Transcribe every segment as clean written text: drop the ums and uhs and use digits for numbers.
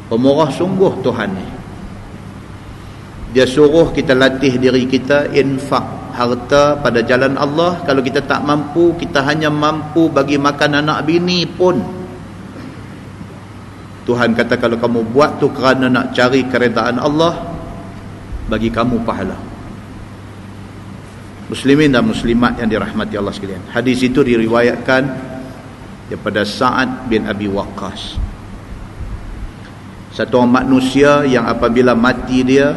Pemurah sungguh Tuhan ni. Dia suruh kita latih diri kita infak harta pada jalan Allah. Kalau kita tak mampu, kita hanya mampu bagi makan anak bini pun, Tuhan kata kalau kamu buat tu kerana nak cari keredaan Allah, bagi kamu pahala. Muslimin dan muslimat yang dirahmati Allah sekalian, hadis itu diriwayatkan daripada Sa'ad bin Abi Waqqas, satu orang manusia yang apabila mati dia,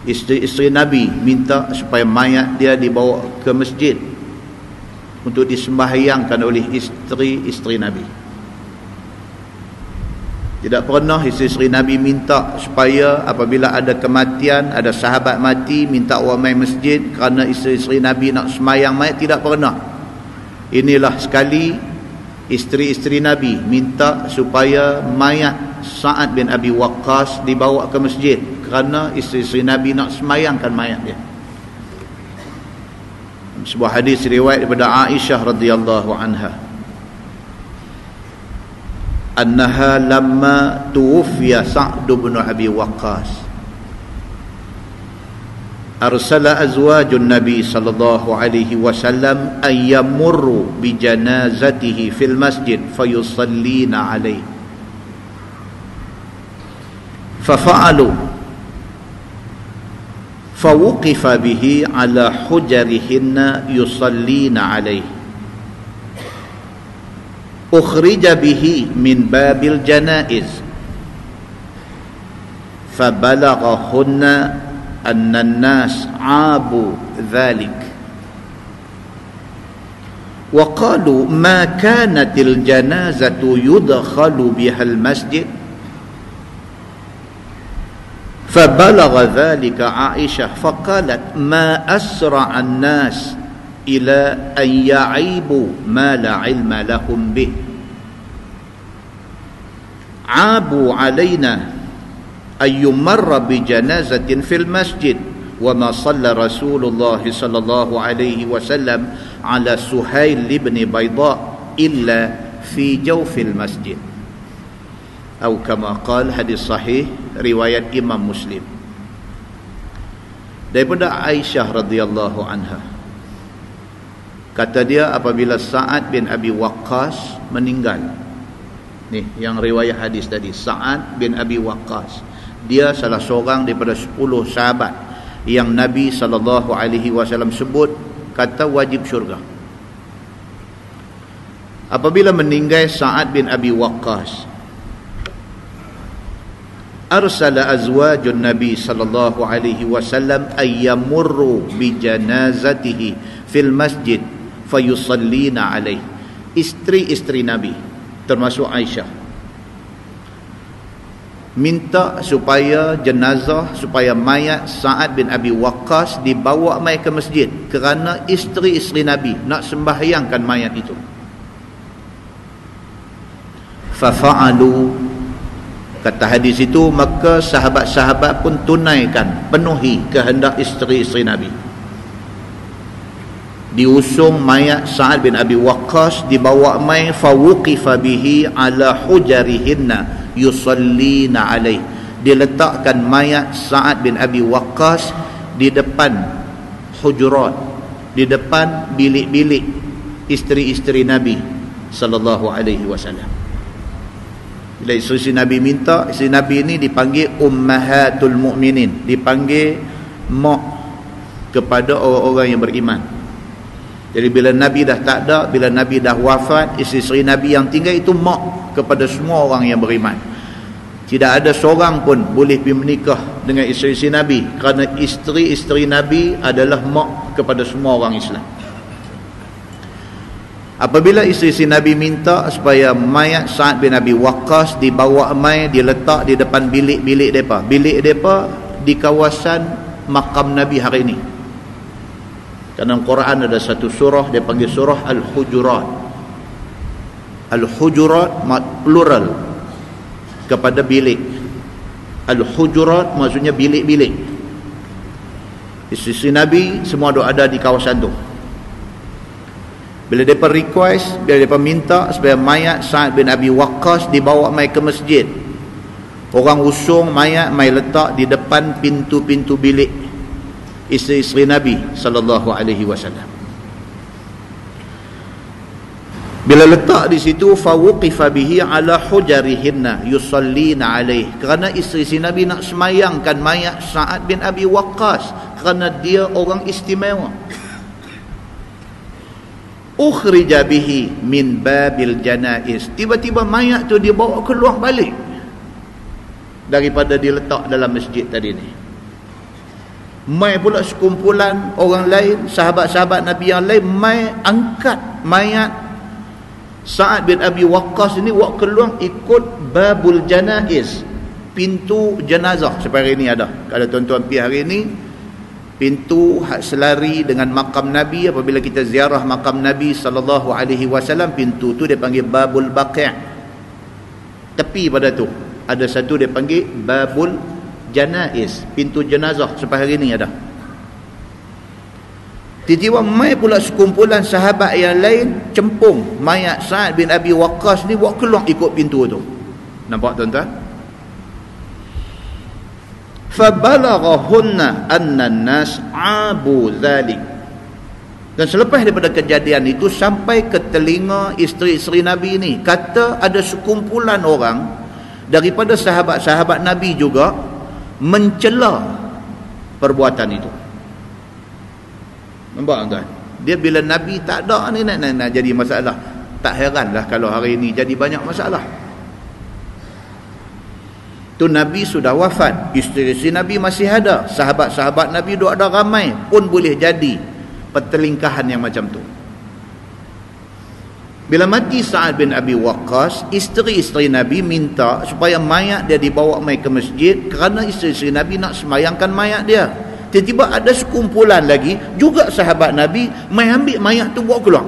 isteri Nabi minta supaya mayat dia dibawa ke masjid untuk disembahyangkan oleh isteri Nabi. Tidak pernah isteri Nabi minta supaya apabila ada kematian, ada sahabat mati, minta orang main masjid kerana isteri Nabi nak semayang mayat. Tidak pernah. Inilah sekali isteri Nabi minta supaya mayat Sa'ad bin Abi Waqqas dibawa ke masjid kerana isteri Nabi nak semayangkan mayat dia. Sebuah hadis riwayat daripada Aisyah radhiyallahu anha, annaha lamma tuwfiya Sa'd bin Abi Waqqas arsala azwajun Nabi sallallahu alaihi wasallam an yamurru bi janazatihi fil masjid fayusallina alaihi fafa'alu fawuqifa bihi ala hujarihinna yusallina alaihi ukhrija bihi min babil janaiz fabalaghahunna anna an-nas abu dhalik wa qalu ma kanatil janazatu yudkhalu biha al-masjid فبلغ ذلك عائشة فقالت ما أسرع الناس إلى أن يعيبوا ما لا علم لهم به عابوا علينا أن يمر بجنازة في المسجد وما صلى رسول الله صلى الله عليه وسلم على سهيل بن بيضاء إلا في جوف المسجد atau kama qal, hadis sahih riwayat Imam Muslim daripada Aisyah radhiyallahu anha, kata dia apabila Sa'ad bin Abi Waqqas meninggal, ni yang riwayat hadis tadi, Sa'ad bin Abi Waqqas, dia salah seorang daripada 10 sahabat yang Nabi SAW sebut kata wajib syurga. Apabila meninggal Sa'ad bin Abi Waqqas, arsala azwajun Nabi sallallahu alaihi wasallam ayyamurru bi janazatihi fil masjid fayusallina alaihi. Isteri-isteri Nabi termasuk Aisyah minta supaya jenazah, supaya mayat Sa'ad bin Abi Waqqas dibawa mai ke masjid kerana isteri-isteri Nabi nak sembahyangkan mayat itu. Fafa'alu, kata hadis itu, maka sahabat-sahabat pun tunaikan, penuhi kehendak isteri-isteri Nabi. Diusung mayat Sa'ad bin Abi Waqqas, dibawa mai, fawuqifa bihi ala hujarihinna yusallina alaih. Diletakkan mayat Sa'ad bin Abi Waqqas di depan hujurat, di depan bilik-bilik isteri-isteri Nabi sallallahu alaihi wasallam. Bila isteri Nabi minta, isteri Nabi ini dipanggil Ummahatul Mu'minin, dipanggil mak kepada orang-orang yang beriman. Jadi bila Nabi dah tak ada, bila Nabi dah wafat, isteri Nabi yang tinggal itu mak kepada semua orang yang beriman. Tidak ada seorang pun boleh pergi menikah dengan isteri Nabi, kerana isteri-isteri Nabi adalah mak kepada semua orang Islam. Apabila isteri Nabi minta supaya mayat Sa'ad bin Abi Waqqas dibawa mai, diletak di depan bilik-bilik mereka. Bilik mereka di kawasan makam Nabi hari ini. Dalam Quran ada satu surah, dia panggil surah Al-Hujurat. Al-Hujurat plural kepada bilik. Al-Hujurat maksudnya bilik-bilik. Isteri Nabi semua ada di kawasan tu. Bila mereka request, bila mereka minta supaya mayat Sa'ad bin Abi Waqqas dibawa mai ke masjid, orang usung mayat mai letak di depan pintu-pintu bilik isteri-isteri Nabi sallallahu alaihi wasallam. Bila letak di situ, fawuqifa bihi ala hujarihinna yusallina alaih, kerana isteri Nabi nak semayangkan mayat Sa'ad bin Abi Waqqas, kerana dia orang istimewa. Ukhrija bihi min babil janaiz, tiba-tiba mayat tu dibawa keluar balik daripada diletak dalam masjid tadi ni. Mai pula sekumpulan orang lain, sahabat-sahabat Nabi yang lain, mai angkat mayat Sa'ad bin Abi Waqqas ini buat keluar ikut babul janaiz, pintu jenazah. Seperti hari ni ada, kalau tuan-tuan pergi hari ni, pintu selari dengan makam Nabi. Apabila kita ziarah makam Nabi sallallahu alaihi wasallam, pintu tu dia panggil babul baqi'. Tepi pada tu ada satu dia panggil babul janaiz, pintu jenazah. Sampai hari ni ada. Tiba-tiba mai pula sekumpulan sahabat yang lain cempung mayat Sa'ad bin Abi Waqqas ni buat keluar ikut pintu tu. Nampak tuan-tuan? فَبَلَغَهُنَّ أَنَّ النَّاسَ عَابُوا ذَلِكَ. Dan selepas daripada kejadian itu, sampai ke telinga isteri-isteri Nabi ni, kata ada sekumpulan orang daripada sahabat-sahabat Nabi juga mencela perbuatan itu. Nampak tuan? Dia bila Nabi tak ada ni nak jadi masalah. Tak heranlah kalau hari ini jadi banyak masalah. Tu Nabi sudah wafat, isteri-isteri Nabi masih ada, sahabat-sahabat Nabi duk ada ramai, pun boleh jadi pertelingkahan yang macam tu. Bila mati Sa'ad bin Abi Waqqas, isteri-isteri Nabi minta supaya mayat dia dibawa mai ke masjid, kerana isteri-isteri Nabi nak semayangkan mayat dia. Tiba-tiba ada sekumpulan lagi juga sahabat Nabi mai ambil mayat tu bawa keluar.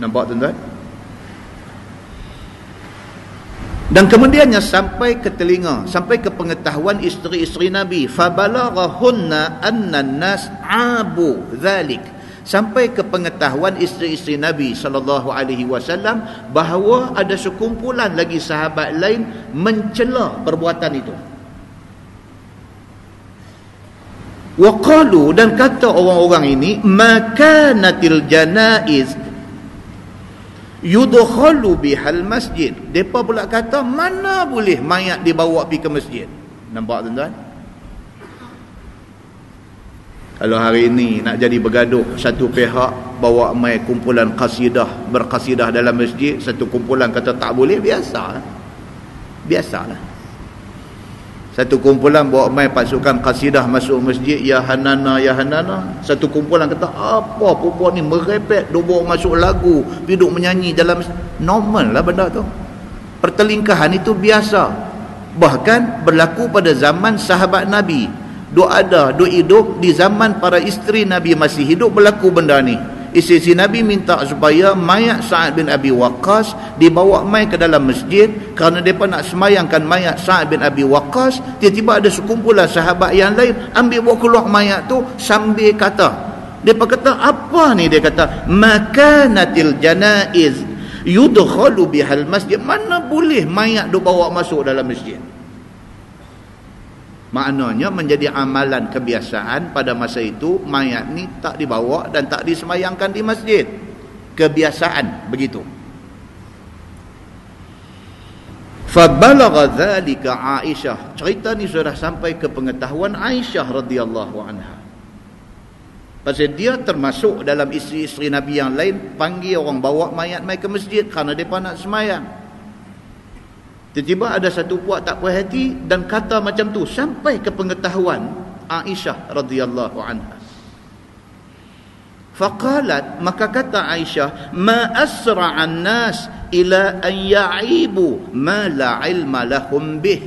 Nampak tuan-tuan? Dan kemudiannya sampai ke telinga, sampai ke pengetahuan isteri-isteri Nabi, fabalaghahunna anna an-nas abu dzalik, sampai ke pengetahuan isteri-isteri Nabi sallallahu alaihi wasallam bahawa ada sekumpulan lagi sahabat lain mencela perbuatan itu. Waqalu, dan kata orang-orang ini, makanatil janaiz yudkhalu bihal masjid. Depa pula kata, mana boleh mayat dibawa pergi ke masjid. Nampak tuan-tuan? Kalau hari ini nak jadi bergaduh, satu pihak bawa mai kumpulan qasidah, berqasidah dalam masjid, satu kumpulan kata tak boleh, biasalah. Satu kumpulan bawa mai pasukan qasidah masuk masjid, ya hanana ya hanana. Satu kumpulan kata, apa perempuan ni merepek, duk masuk lagu, duduk menyanyi dalam masjid. Normal lah benda tu. Pertelingkahan itu biasa. Bahkan berlaku pada zaman sahabat Nabi. Duk hidup di zaman para isteri Nabi masih hidup, berlaku benda ni. Isteri Nabi minta supaya mayat Sa'ad bin Abi Waqqas dibawa mai ke dalam masjid, kerana mereka nak semayangkan mayat Sa'ad bin Abi Waqqas. Tiba-tiba ada sekumpulan sahabat yang lain ambil bawa keluar mayat tu sambil kata, mereka kata apa ni? Dia kata, makanatil janaiz yudkhalu bihal masjid, mana boleh mayat dibawa masuk dalam masjid. Maknanya menjadi amalan kebiasaan pada masa itu, mayat ni tak dibawa dan tak disemayangkan di masjid. Kebiasaan begitu. Fabalagha dzalika Aisyah. Cerita ni sudah sampai ke pengetahuan Aisyah radhiyallahu anha. Pasal dia termasuk dalam isteri-isteri Nabi yang lain panggil orang bawa mayat mai ke masjid kerana depa nak semayang. Tiba-tiba ada satu puak tak puas hati dan kata macam tu sampai ke pengetahuan Aisyah radhiyallahu anha. Faqalat, maka kata Aisyah, ma asra'an nas ila an ya'ibu ma la ilma lahum bih.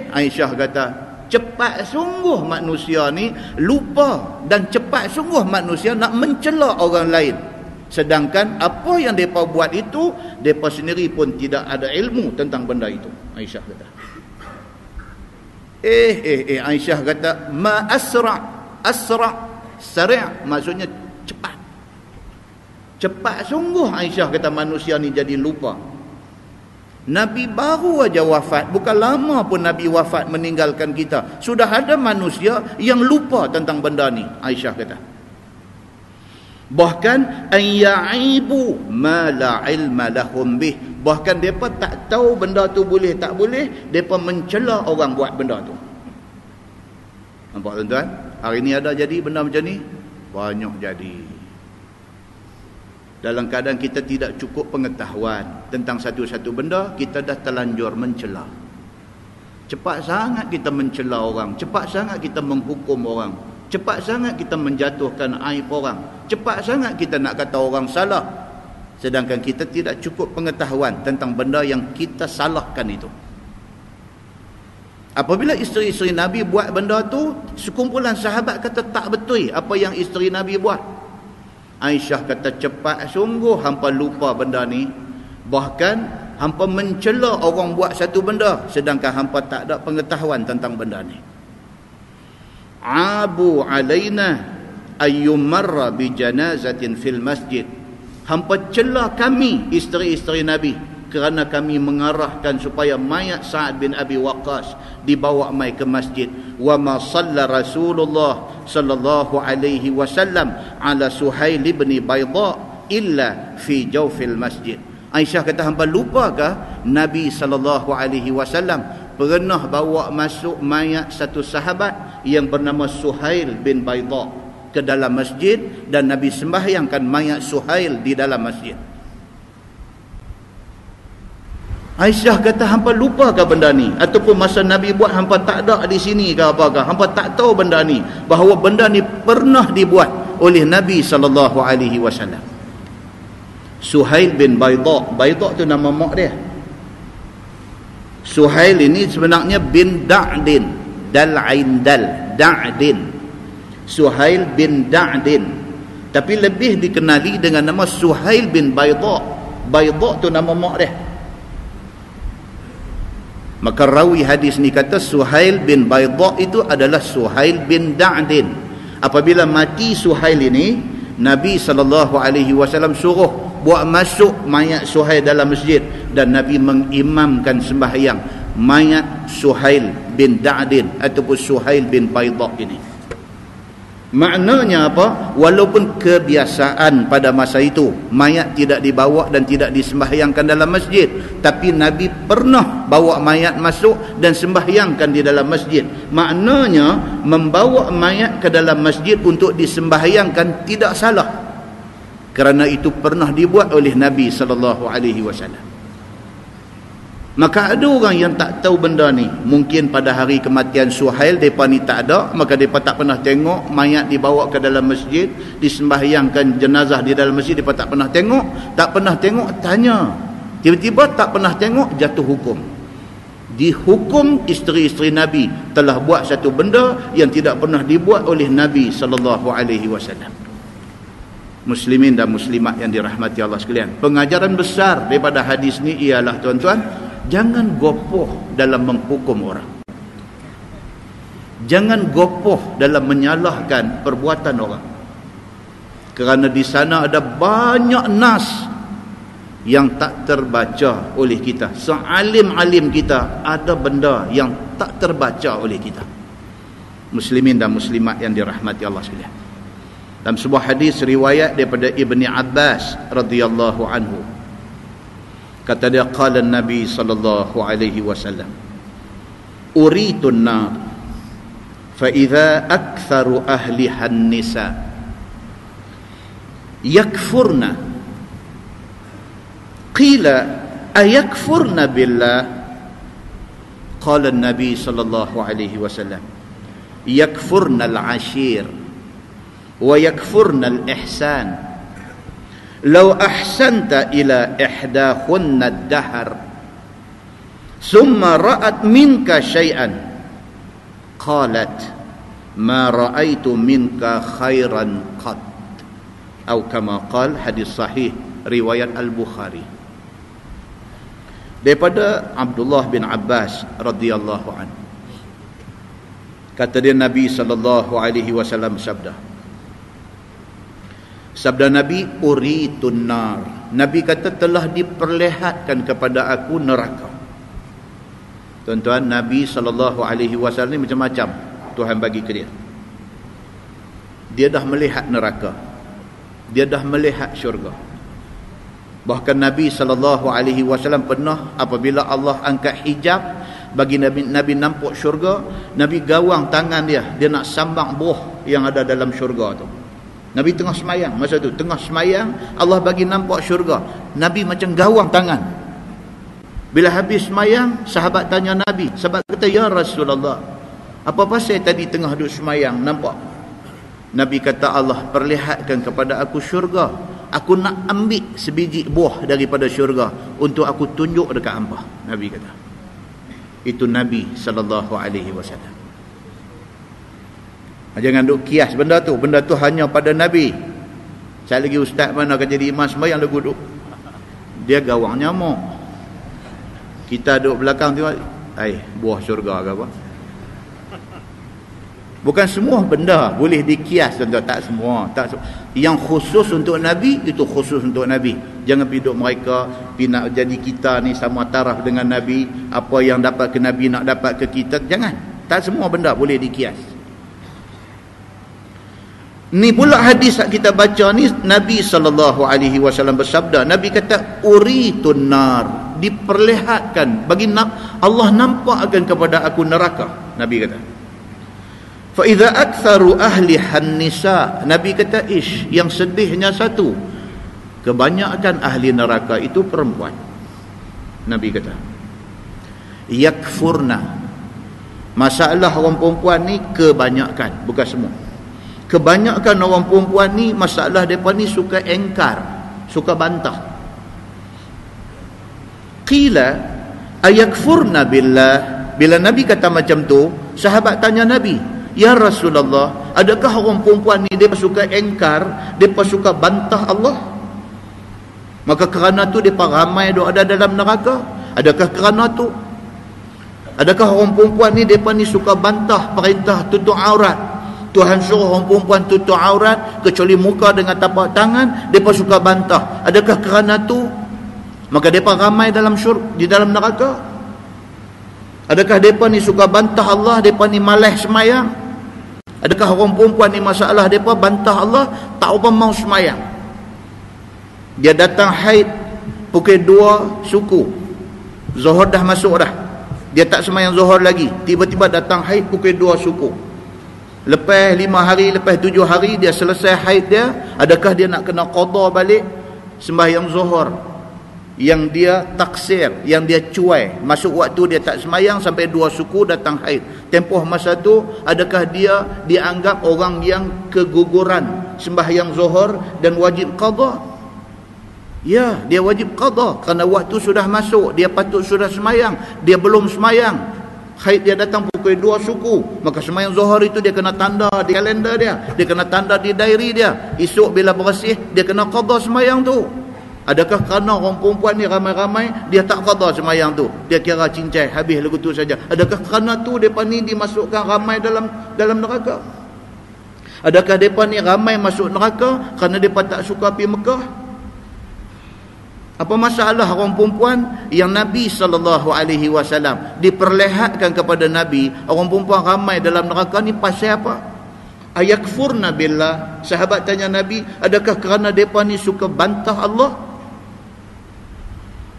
Aisyah kata, cepat sungguh manusia ni lupa, dan cepat sungguh manusia nak mencela orang lain, sedangkan apa yang mereka buat itu, mereka sendiri pun tidak ada ilmu tentang benda itu. Aisyah kata, Aisyah kata, ma asra', sari' maksudnya cepat. Cepat sungguh Aisyah kata manusia ni jadi lupa. Nabi baru aja wafat, bukan lama pun Nabi wafat meninggalkan kita. Sudah ada manusia yang lupa tentang benda ni, Aisyah kata. Bahkan ayyaibu ma la ilma lahum bih. Bahkan depa tak tahu benda tu boleh tak boleh, depa mencela orang buat benda tu. Nampak tuan-tuan? Hari ni ada jadi benda macam ni? Banyak jadi. Dalam keadaan kita tidak cukup pengetahuan tentang satu-satu benda, kita dah terlanjur mencela. Cepat sangat kita mencela orang, cepat sangat kita menghukum orang, cepat sangat kita menjatuhkan aib orang, cepat sangat kita nak kata orang salah, sedangkan kita tidak cukup pengetahuan tentang benda yang kita salahkan itu. Apabila isteri-isteri Nabi buat benda tu, sekumpulan sahabat kata tak betul apa yang isteri Nabi buat. Aisyah kata cepat sungguh hampa lupa benda ni. Bahkan hampa mencela orang buat satu benda, sedangkan hampa tak ada pengetahuan tentang benda ni. Abu alaina ayyumarra bi janazatin fil masjid. Hampa cela kami isteri-isteri Nabi kerana kami mengarahkan supaya mayat Sa'ad bin Abi Waqqas dibawa mai ke masjid. Wa ma shalla Rasulullah sallallahu alaihi wasallam ala Suhail bin Baydha illa fi jawfil masjid. Aisyah kata hampa lupakah Nabi sallallahu alaihi wasallam pernah bawa masuk mayat satu sahabat yang bernama Suhail bin Baydha ke dalam masjid, dan Nabi sembahyangkan mayat Suhail di dalam masjid. Aisyah kata hampa lupakah benda ni, ataupun masa Nabi buat hampa tak ada di sini ke apakah, hampa tak tahu benda ni, bahawa benda ni pernah dibuat oleh Nabi sallallahu alaihi wasallam. Suhail bin Baydha, Baydha tu nama mak dia. Suhail ini sebenarnya bin Da'din, dal-ain dal, Da'din. Suhail bin Da'din, tapi lebih dikenali dengan nama Suhail bin Baydha. Baydha tu nama mak dia. Maka rawi hadis ni kata Suhail bin Baydha itu adalah Suhail bin Da'din. Apabila mati Suhail ini, Nabi SAW suruh buat masuk mayat Suhail dalam masjid, dan Nabi mengimamkan sembahyang mayat Suhail bin Da'din ataupun Suhail bin Baydha ini. Maknanya apa? Walaupun kebiasaan pada masa itu mayat tidak dibawa dan tidak disembahyangkan dalam masjid, tapi Nabi pernah bawa mayat masuk dan sembahyangkan di dalam masjid. Maknanya membawa mayat ke dalam masjid untuk disembahyangkan tidak salah, kerana itu pernah dibuat oleh Nabi SAW. Maka ada orang yang tak tahu benda ni. Mungkin pada hari kematian Suhail mereka ni tak ada, maka mereka tak pernah tengok mayat dibawa ke dalam masjid, disembahyangkan jenazah di dalam masjid, mereka tak pernah tengok. Tak pernah tengok, tanya. Tiba-tiba tak pernah tengok, jatuh hukum. Dihukum isteri-isteri Nabi telah buat satu benda yang tidak pernah dibuat oleh Nabi SAW. Muslimin dan muslimat yang dirahmati Allah sekalian, pengajaran besar daripada hadis ni ialah, tuan-tuan, jangan gopoh dalam menghukum orang. Jangan gopoh dalam menyalahkan perbuatan orang. Kerana di sana ada banyak nas yang tak terbaca oleh kita. Sealim-alim kita, ada benda yang tak terbaca oleh kita. Muslimin dan muslimat yang dirahmati Allah sekalian. Dalam sebuah hadis riwayat daripada Ibni Abbas radhiyallahu anhu, kata dia, qala Nabi sallallahu alaihi wasallam, uritun nar fa idza aktharu ahliha an-nisa yakfurna qila ayakfurna billah qala Nabi sallallahu alaihi wasallam yakfurna al-ashir wa yakfurna al-ihsan law ahsanta ila ihdahunna ad-dahr thumma ra'at minka shay'an qalat ma ra'aitu minka khairan qat, atau kama qala, hadis sahih riwayat Al-Bukhari. Daripada Abdullah bin Abbas radhiyallahu anhu, kata dia, Nabi sallallahu alaihi wasallam sabda, Sabda Nabi, uritun nar. Nabi kata telah diperlihatkan kepada aku neraka. Tuan-tuan, Nabi SAW ni macam-macam Tuhan bagi ke dia. Dia dah melihat neraka. Dia dah melihat syurga. Bahkan Nabi SAW pernah apabila Allah angkat hijab bagi Nabi nampak syurga, Nabi gawang tangan dia nak sambang buah yang ada dalam syurga tu. Nabi tengah semayang masa tu, tengah semayang Allah bagi nampak syurga. Nabi macam gawang tangan. Bila habis semayang, sahabat tanya Nabi. Sahabat kata, ya Rasulullah, apa pasal tadi tengah duduk semayang nampak? Nabi kata, Allah perlihatkan kepada aku syurga. Aku nak ambil sebiji buah daripada syurga untuk aku tunjuk dekat hangpa. Nabi kata. Itu Nabi SAW. Jangan duk kias benda tu. Benda tu hanya pada Nabi. Saya lagi ustaz mana akan jadi imam sembahyang lagu duk. Dia gawang nyamuk. Kita duduk belakang tengok, buah syurga ke apa? Bukan semua benda boleh dikias, tuan-tuan. Tak semua. Yang khusus untuk Nabi, itu khusus untuk Nabi. Jangan pergi duduk mereka, pergi nak jadi kita ni sama taraf dengan Nabi. Apa yang dapat ke Nabi nak dapat ke kita. Jangan. Tak semua benda boleh dikias. Ni pula hadis yang kita baca ni, Nabi SAW bersabda. Nabi kata, uritun nar. Diperlihatkan. Allah nampakkan kepada aku neraka. Nabi kata. فَإِذَا أَكْثَرُ أَهْلِهَا النِّسَاء. Nabi kata, yang sedihnya satu, kebanyakan ahli neraka itu perempuan. Nabi kata, yakfurna. Masalah orang perempuan ni kebanyakan, bukan semua. Kebanyakan orang perempuan ni, masalah mereka ni suka engkar, suka bantah. Qila ayakfurna billah. Bila Nabi kata macam tu, sahabat tanya Nabi, ya Rasulullah, adakah orang perempuan ni dia suka engkar, dia suka bantah Allah? Maka kerana tu dia ramai duk ada dalam neraka? Adakah kerana tu? Adakah orang perempuan ni dia ni suka bantah perintah tutup aurat? Tuhan suruh orang perempuan tutup aurat kecuali muka dengan tapak tangan, dia suka bantah. Adakah kerana tu maka dia ramai di dalam neraka? Adakah mereka ni suka bantah Allah, mereka ni malas semayang? Adakah orang perempuan ni masalah mereka bantah Allah, tak apa mau semayang? Dia datang haid pukul 2 suku, Zuhur dah masuk dah, dia tak semayang Zuhur lagi, tiba-tiba datang haid pukul 2 suku. Lepas 5 hari, lepas 7 hari dia selesai haid dia, adakah dia nak kena qada balik sembahyang Zuhur yang dia taksir, yang dia cuai, masuk waktu dia tak semayang sampai 2 suku datang haid? Tempoh masa tu, adakah dia dianggap orang yang keguguran sembahyang Zuhur dan wajib qada? Ya, dia wajib qada kerana waktu sudah masuk, dia patut sudah semayang, dia belum semayang, haid dia datang pukul 2 suku, maka semayang Zuhur itu dia kena tanda di kalender dia kena tanda di diary dia. Esok bila bersih, dia kena qada semayang tu. Adakah kerana orang perempuan ni ramai-ramai dia tak qada semayang tu, dia kira cincai habis lagu tu saja? Adakah kerana tu depa ni dimasukkan ramai dalam neraka? Adakah depa ni ramai masuk neraka kerana depa tak suka pergi Mekah? Apa masalah orang perempuan yang Nabi SAW diperlihatkan kepada Nabi, orang perempuan ramai dalam neraka ni pasal apa? Ayakfurna billah. Sahabat tanya Nabi, adakah kerana depa ni suka bantah Allah?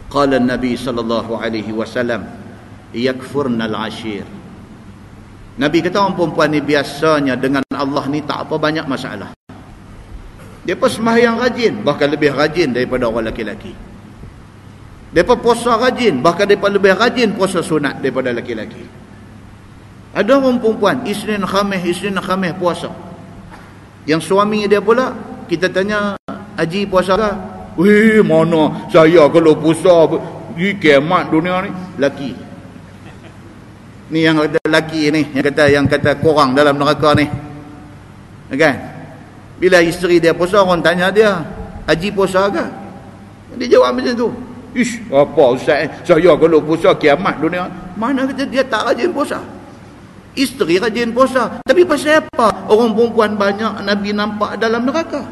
Qala Nabi SAW, yakfurnal ashir. Nabi kata orang perempuan ni biasanya dengan Allah ni tak apa banyak masalah. Depa sembahyang rajin, bahkan lebih rajin daripada orang lelaki-lelaki. Depa puasa rajin, bahkan depa lebih rajin puasa sunat daripada lelaki-lelaki. Ada orang perempuan Isnin Khamis puasa. Yang suami dia pula, kita tanya, Haji puasa ke? Weh, mana saya kalau puasa di kiamat dunia ni. Laki ni yang kata laki ni, yang kata korang dalam neraka ni, kan? Bila isteri dia puasa, orang tanya dia, Haji puasa ke? Dia jawab macam tu. Ish, apa ustaz, saya kalau puasa kiamat dunia. Mana kata dia tak rajin puasa? Isteri rajin puasa. Tapi pasal apa orang perempuan banyak Nabi nampak dalam neraka?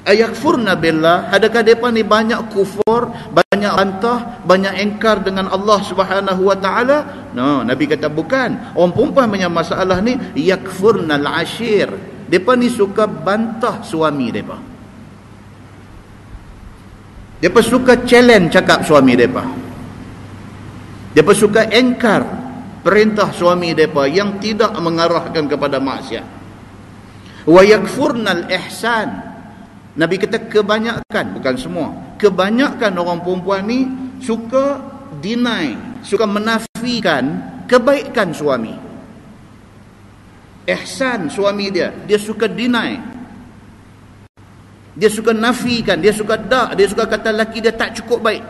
Ayakfurna billah, adakah mereka ni banyak kufur, banyak bantah, banyak engkar dengan Allah Subhanahu wa taala? No, Nabi kata bukan. Orang perempuan punya masalah ni yakfurnal ashir. Mereka ni suka bantah suami mereka. Mereka suka challenge cakap suami mereka. Mereka suka engkar perintah suami mereka yang tidak mengarahkan kepada maksiat. Wa yakfurnal ihsan. Nabi kata kebanyakan, bukan semua, kebanyakan orang perempuan ni suka deny, suka menafikan kebaikan suami. Ihsan suami dia suka deny, dia suka nafikan, dia suka dia suka kata laki dia tak cukup baik.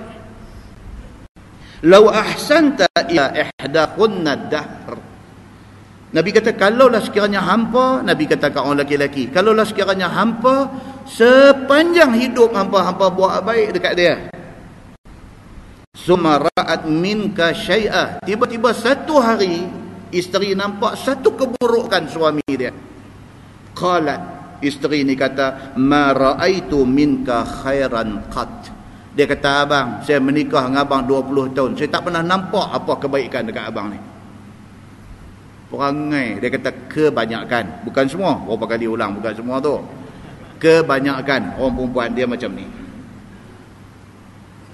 Lau ahsanta ila ihdahunna dahr. Nabi kata kalaulah sekiranya hampa, Nabi kata kat orang lelaki, kalaulah sekiranya hampa sepanjang hidup hampa buat baik dekat dia, summa ra'at minka syai'ah, tiba-tiba satu hari isteri nampak satu keburukan suami dia, qalat, isteri ni kata, ma ra'aitu minka khairan qat. Dia kata, abang, saya menikah dengan abang 20 tahun, saya tak pernah nampak apa kebaikan dekat abang ni. Perangai, dia kata kebanyakan, bukan semua, berapa kali ulang, bukan semua tu, kebanyakan orang perempuan dia macam ni.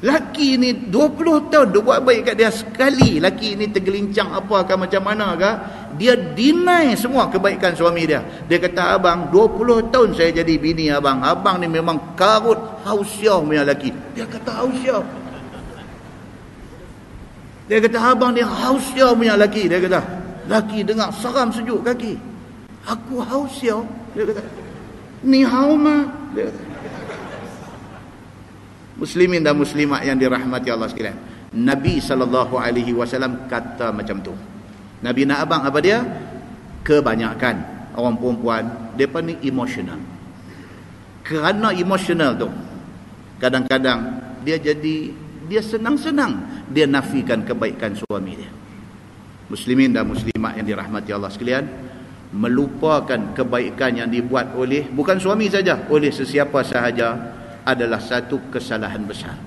Laki ni 20 tahun dia buat baik kat dia, sekali laki ni tergelincang apa akan macam mana ke, dia deny semua kebaikan suami dia. Dia kata, abang 20 tahun saya jadi bini abang ni memang karut hausyah punya laki. Dia kata hausyah, dia kata abang ni hausyah punya laki. Dia kata laki dengar seram sejuk kaki, aku hausyah. Dia kata ni hauma. Dia kata, muslimin dan muslimat yang dirahmati Allah sekalian, Nabi SAW kata macam tu. Nabi nak abang apa dia? Kebanyakan orang perempuan mereka ni emosional. Kerana emosional tu, kadang-kadang dia senang-senang dia nafikan kebaikan suami dia. Muslimin dan muslimat yang dirahmati Allah sekalian, melupakan kebaikan yang dibuat oleh bukan suami saja, oleh sesiapa sahaja adalah satu kesalahan besar.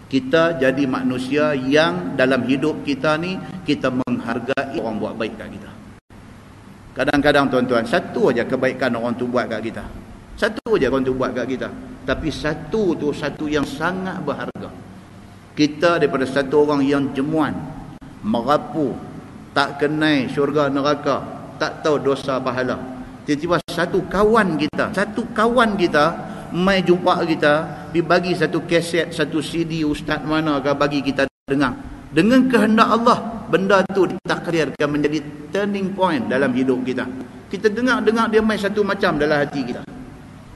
Kita jadi manusia yang dalam hidup kita ni kita menghargai orang buat baik kat kita. Kadang-kadang tuan-tuan, satu aja kebaikan orang tu buat kat kita, satu aja orang tu buat kat kita, tapi satu tu satu yang sangat berharga. Kita daripada satu orang yang jemuan, merapu, tak kenal syurga neraka, tak tahu dosa pahala, tiba-tiba satu kawan kita mai jumpa kita, dibagi satu kaset, satu CD ustaz mana ke bagi kita dengar. Dengan kehendak Allah, benda tu ditakdirkan menjadi turning point dalam hidup kita. Kita dengar dia mai satu macam dalam hati kita.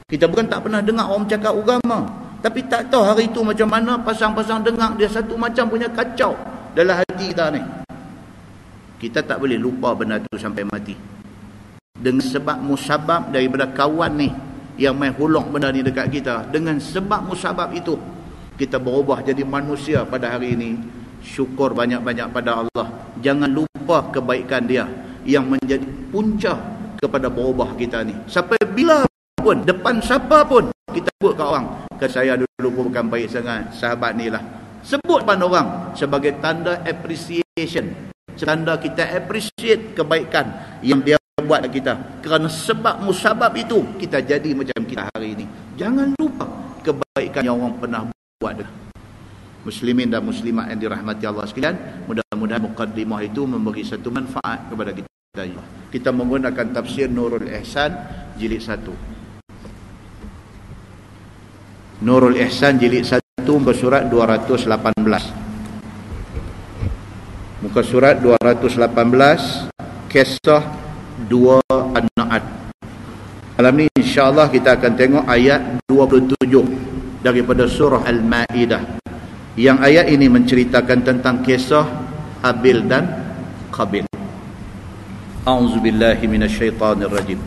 Kita bukan tak pernah dengar orang cakap agama, tapi tak tahu hari itu macam mana pasang-pasang dengar dia satu macam punya kacau dalam hati kita ni. Kita tak boleh lupa benda tu sampai mati. Dengan sebab musabab daripada kawan ni yang main hulung benda ni dekat kita, dengan sebab musabab itu kita berubah jadi manusia pada hari ini. Syukur banyak-banyak pada Allah. Jangan lupa kebaikan dia yang menjadi punca kepada berubah kita ni. Sampai bila pun, depan siapa pun kita sebut kat orang, ke saya dulu bukan baik sangat, sahabat ni lah, sebut pada orang sebagai tanda appreciation, tanda kita appreciate kebaikan yang dia buat kita. Kerana sebab musabab itu kita jadi macam kita hari ini. Jangan lupa kebaikan yang orang pernah buat. Muslimin dan muslimat yang dirahmati Allah sekalian, mudah-mudahan muqaddimah itu memberi satu manfaat kepada kita. Kita menggunakan tafsir Nurul Ihsan jilid 1. Nurul Ihsan jilid 1 muka surat 218. Muka surat 218, kisah 2 An-Na'at. Malam ni insya-Allah kita akan tengok ayat 27 daripada surah Al-Maidah. Yang ayat ini menceritakan tentang kisah Habil dan Qabil. A'udzubillahi minasyaitonirrajim.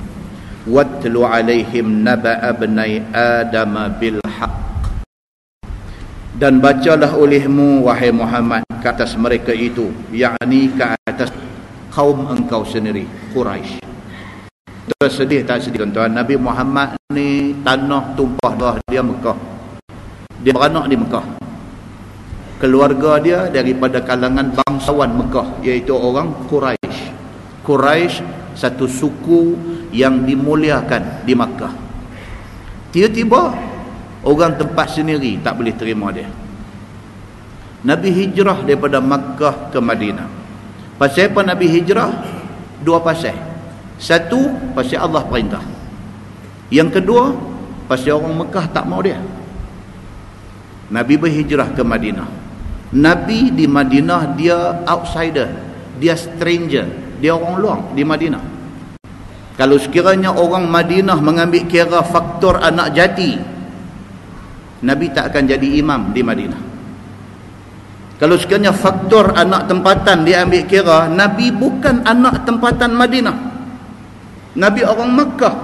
Watlu 'alaihim naba'a ibnai Adam bil haqq. Dan bacalah olehmu wahai Muhammad ke atas mereka itu, yakni ke atas kaum engkau sendiri, Quraisy. Tuan sedih tak sedih tuan-tuan? Nabi Muhammad ni tanah tumpah darah dia Mekah. Dia beranak di Mekah. Keluarga dia daripada kalangan bangsawan Mekah, iaitu orang Quraisy. Quraisy satu suku yang dimuliakan di Makkah. Tiba-tiba orang tempat sendiri tak boleh terima dia. Nabi hijrah daripada Makkah ke Madinah. Pasal apa Nabi hijrah? Dua pasal. Satu, pasal Allah perintah. Yang kedua, pasal orang Mekah tak mau dia. Nabi berhijrah ke Madinah. Nabi di Madinah dia outsider, dia stranger, dia orang luar di Madinah. Kalau sekiranya orang Madinah mengambil kira faktor anak jati, Nabi tak akan jadi imam di Madinah. Kalau sekiranya faktor anak tempatan dia ambil kira, Nabi bukan anak tempatan Madinah. Nabi orang Makkah.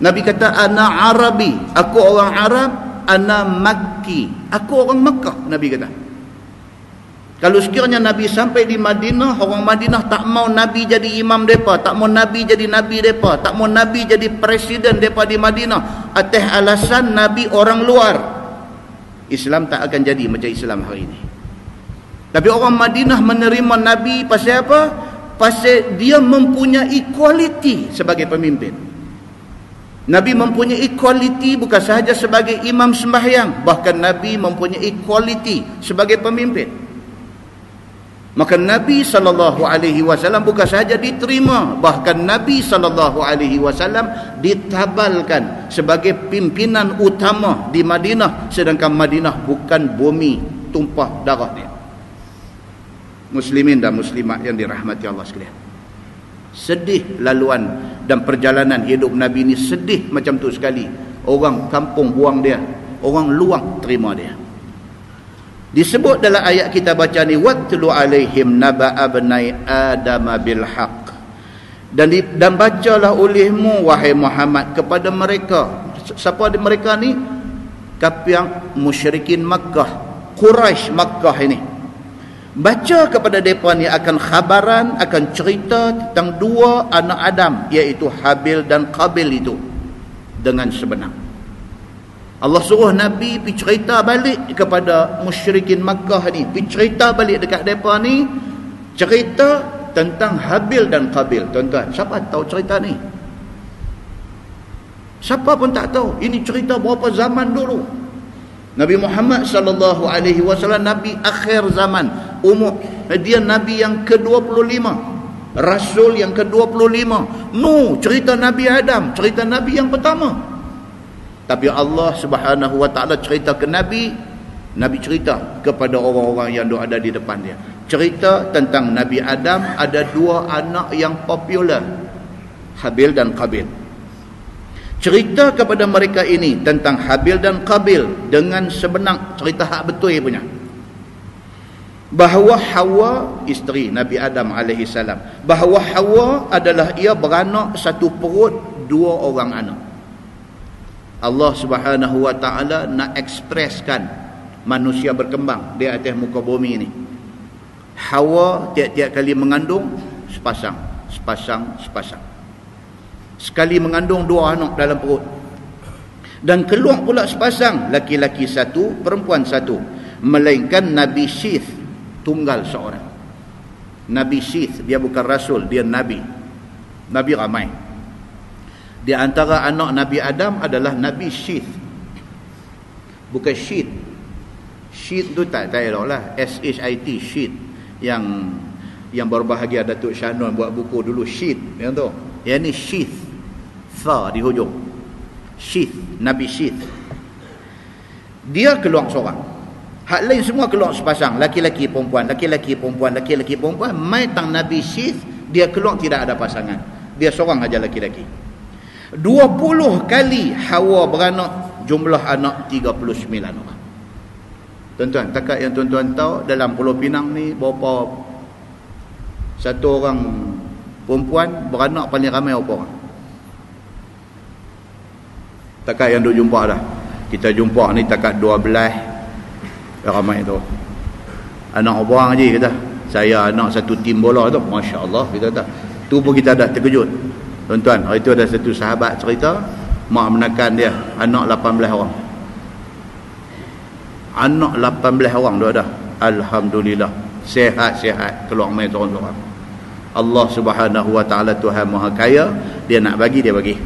Nabi kata ana Arabi, aku orang Arab, ana Makki, aku orang Makkah. Nabi kata. Kalau sekiranya Nabi sampai di Madinah, orang Madinah tak mau Nabi jadi imam mereka, tak mau Nabi jadi nabi mereka, tak mau Nabi jadi presiden mereka di Madinah, atas alasan Nabi orang luar, Islam tak akan jadi macam Islam hari ini. Tapi orang Madinah menerima Nabi pasal apa? Pasal dia mempunyai kualiti sebagai pemimpin. Nabi mempunyai kualiti bukan sahaja sebagai imam sembahyang, bahkan Nabi mempunyai kualiti sebagai pemimpin. Maka Nabi SAW bukan sahaja diterima, bahkan Nabi SAW ditabalkan sebagai pimpinan utama di Madinah, sedangkan Madinah bukan bumi tumpah darah dia. Muslimin dan muslimat yang dirahmati Allah sekalian, sedih laluan dan perjalanan hidup Nabi ni, sedih macam tu sekali. Orang kampung buang dia, orang luar terima dia. Disebut dalam ayat kita baca ni, watlu alaihim naba'a bnai adam bil haqq, dan bacalah olehmu wahai Muhammad kepada mereka. Siapa mereka ni? Kafir musyrikin Makkah, Quraisy Makkah ini. Baca kepada mereka ni akan khabaran, akan cerita tentang dua anak Adam, iaitu Habil dan Qabil itu, dengan sebenar. Allah suruh Nabi pergi cerita balik kepada musyrikin Makkah ni, pergi cerita balik dekat mereka ni, cerita tentang Habil dan Qabil. Tuan-tuan, siapa tahu cerita ni? Siapa pun tak tahu. Ini cerita berapa zaman dulu. Nabi Muhammad SAW, Nabi akhir zaman, umur dia Nabi yang ke-25, Rasul yang ke-25. Cerita Nabi Adam, cerita Nabi yang pertama. Tapi Allah Subhanahu Wa Taala cerita ke Nabi, Nabi cerita kepada orang-orang yang ada di depan dia. Cerita tentang Nabi Adam, ada dua anak yang popular, Habil dan Qabil. Cerita kepada mereka ini tentang Habil dan Qabil dengan sebenar, cerita hak betul punya. Bahawa Hawa, isteri Nabi Adam AS, bahawa Hawa adalah ia beranak satu perut dua orang anak. Allah Subhanahu Wa Taala nak ekspreskan manusia berkembang di atas muka bumi ini. Hawa tiap-tiap kali mengandung sepasang. Sekali mengandung dua anak dalam perut. Dan keluar pula sepasang, laki-laki satu, perempuan satu. Melainkan Nabi Syith tunggal seorang. Nabi Syith, dia bukan rasul, dia nabi. Nabi ramai. Di antara anak Nabi Adam adalah Nabi Syith. Bukan Syith. Syith tu tak tahu lah. S-H-I-T, Syith. Yang berbahagia Datuk Shanun buat buku dulu, Syith. Yang tu. Yang ni Syith. Tha di hujung. Syith. Nabi Syith. Dia keluar seorang. Hak lain semua keluar sepasang. Laki-laki perempuan, laki-laki perempuan, laki-laki perempuan. Mai tang Nabi Syith, dia keluar tidak ada pasangan. Dia seorang aja laki-laki. 20 kali Hawa beranak, jumlah anak 39 orang. Tuan-tuan, takat yang tuan-tuan tahu, dalam Pulau Pinang ni berapa satu orang perempuan beranak paling ramai berapa orang? Takat yang duk jumpa dah. Kita jumpa ni takat 12 ramai tu. Anak orang je kata. Saya anak satu tim bola tu, masya-Allah kita kata. Tu pun kita dah terkejut. Tuan-tuan, hari tu ada satu sahabat cerita, mak menekan dia, anak 18 orang. Anak 18 orang dia ada. Alhamdulillah. Sihat-sihat, keluar main seorang-seorang. Allah Subhanahu Wa Ta'ala Tuhan Maha Kaya, dia nak bagi, dia bagi.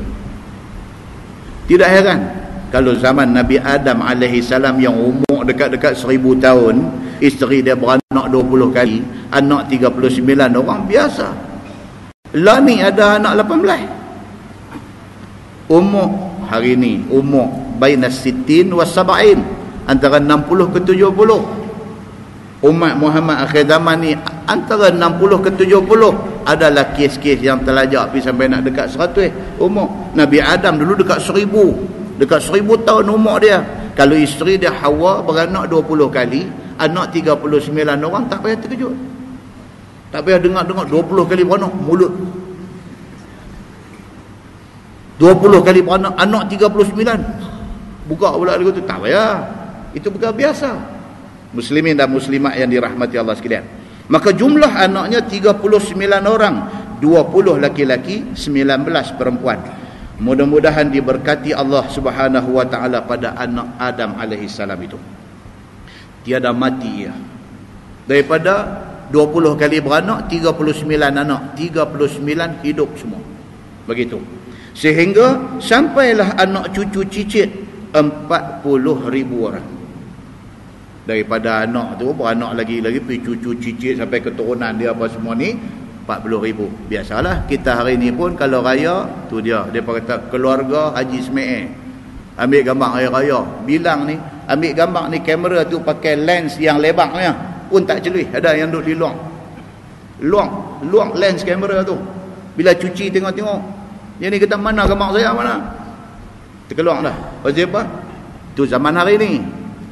Tidak heran kalau zaman Nabi Adam alaihi salam yang umur dekat-dekat 1000 tahun, isteri dia beranak 20 kali, anak 39 orang, biasa. Lah ni ada anak 18. Umur hari ni, umur baina sittin wa sab'in, antara 60 ke 70. Umat Muhammad akhir zaman ni antara 60 ke 70. Adalah kes-kes yang terlajak pergi sampai nak dekat 100 umur. Nabi Adam dulu dekat 1000. Dekat 1000 tahun umur dia. Kalau isteri dia Hawa beranak 20 kali, anak 39 orang, tak payah terkejut. Tak payah dengar-dengar 20 kali beranak, mulut 20 kali beranak, anak 39. Buka pula lagu tu, tak payah. Itu perkara biasa. Muslimin dan muslimat yang dirahmati Allah sekalian. Maka jumlah anaknya 39 orang, 20 laki-laki, 19 perempuan. Mudah-mudahan diberkati Allah Subhanahu Wa Ta'ala pada anak Adam alaihi salam itu. Tiada mati ia. Daripada 20 kali beranak, 39 anak, 39 hidup semua. Begitu. Sehingga sampailah anak cucu cicit 40,000 orang. Daripada anak tu beranak lagi pergi cucu cicit sampai keturunan dia apa semua ni 40,000. Biasalah kita hari ni pun kalau raya tu dia kata keluarga Haji Ismail ambil gambar raya-raya, bilang ni ambil gambar ni, kamera tu pakai lens yang lebarnya pun tak celui, ada yang duduk di luang lens kamera tu. Bila cuci tengok-tengok, dia ni kata mana gambar saya, mana terkeluar dah. Pasal apa? Tu zaman hari ni.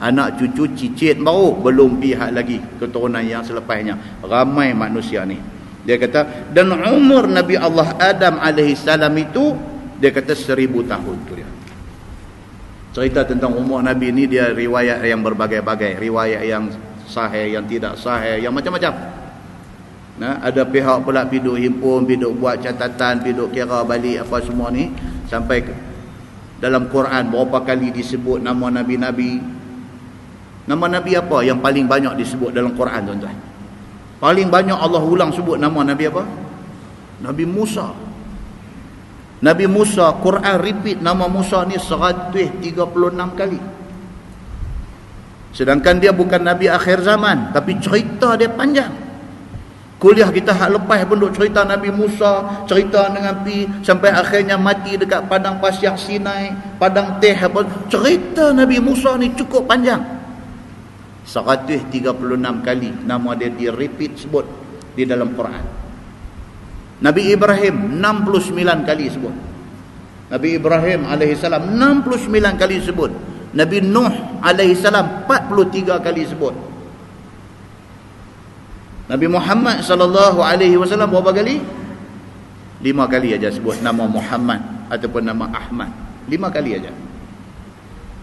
Anak cucu cicit baru, belum pihak lagi keturunan yang selepasnya. Ramai manusia ni. Dia kata, dan umur Nabi Allah Adam alaihi salam itu, dia kata 1000 tahun tu dia. Cerita tentang umur Nabi ni, dia riwayat yang berbagai-bagai. Riwayat yang sahih, yang tidak sahih, yang macam-macam. Nah, ada pihak pula piduk himpun, piduk buat catatan, piduk kira balik apa semua ni. Sampai dalam Quran berapa kali disebut nama Nabi-Nabi. Nama Nabi apa yang paling banyak disebut dalam Quran, tuan-tuan? Paling banyak Allah ulang sebut nama Nabi apa? Nabi Musa. Nabi Musa, Quran repeat nama Musa ni 136 kali. Sedangkan dia bukan Nabi akhir zaman, tapi cerita dia panjang. Kuliah kita hak lepas pun duk cerita Nabi Musa, cerita dengan pi sampai akhirnya mati dekat padang pasir Sinai, padang teh apa. Cerita Nabi Musa ni cukup panjang. 136 kali nama dia di-repeat sebut di dalam Quran. Nabi Ibrahim 69 kali sebut. Nabi Ibrahim alaihissalam 69 kali sebut. Nabi Nuh alaihissalam 43 kali sebut. Nabi Muhammad sallallahu alaihi wasallam berapa kali? 5 kali aja sebut nama Muhammad ataupun nama Ahmad. 5 kali aja.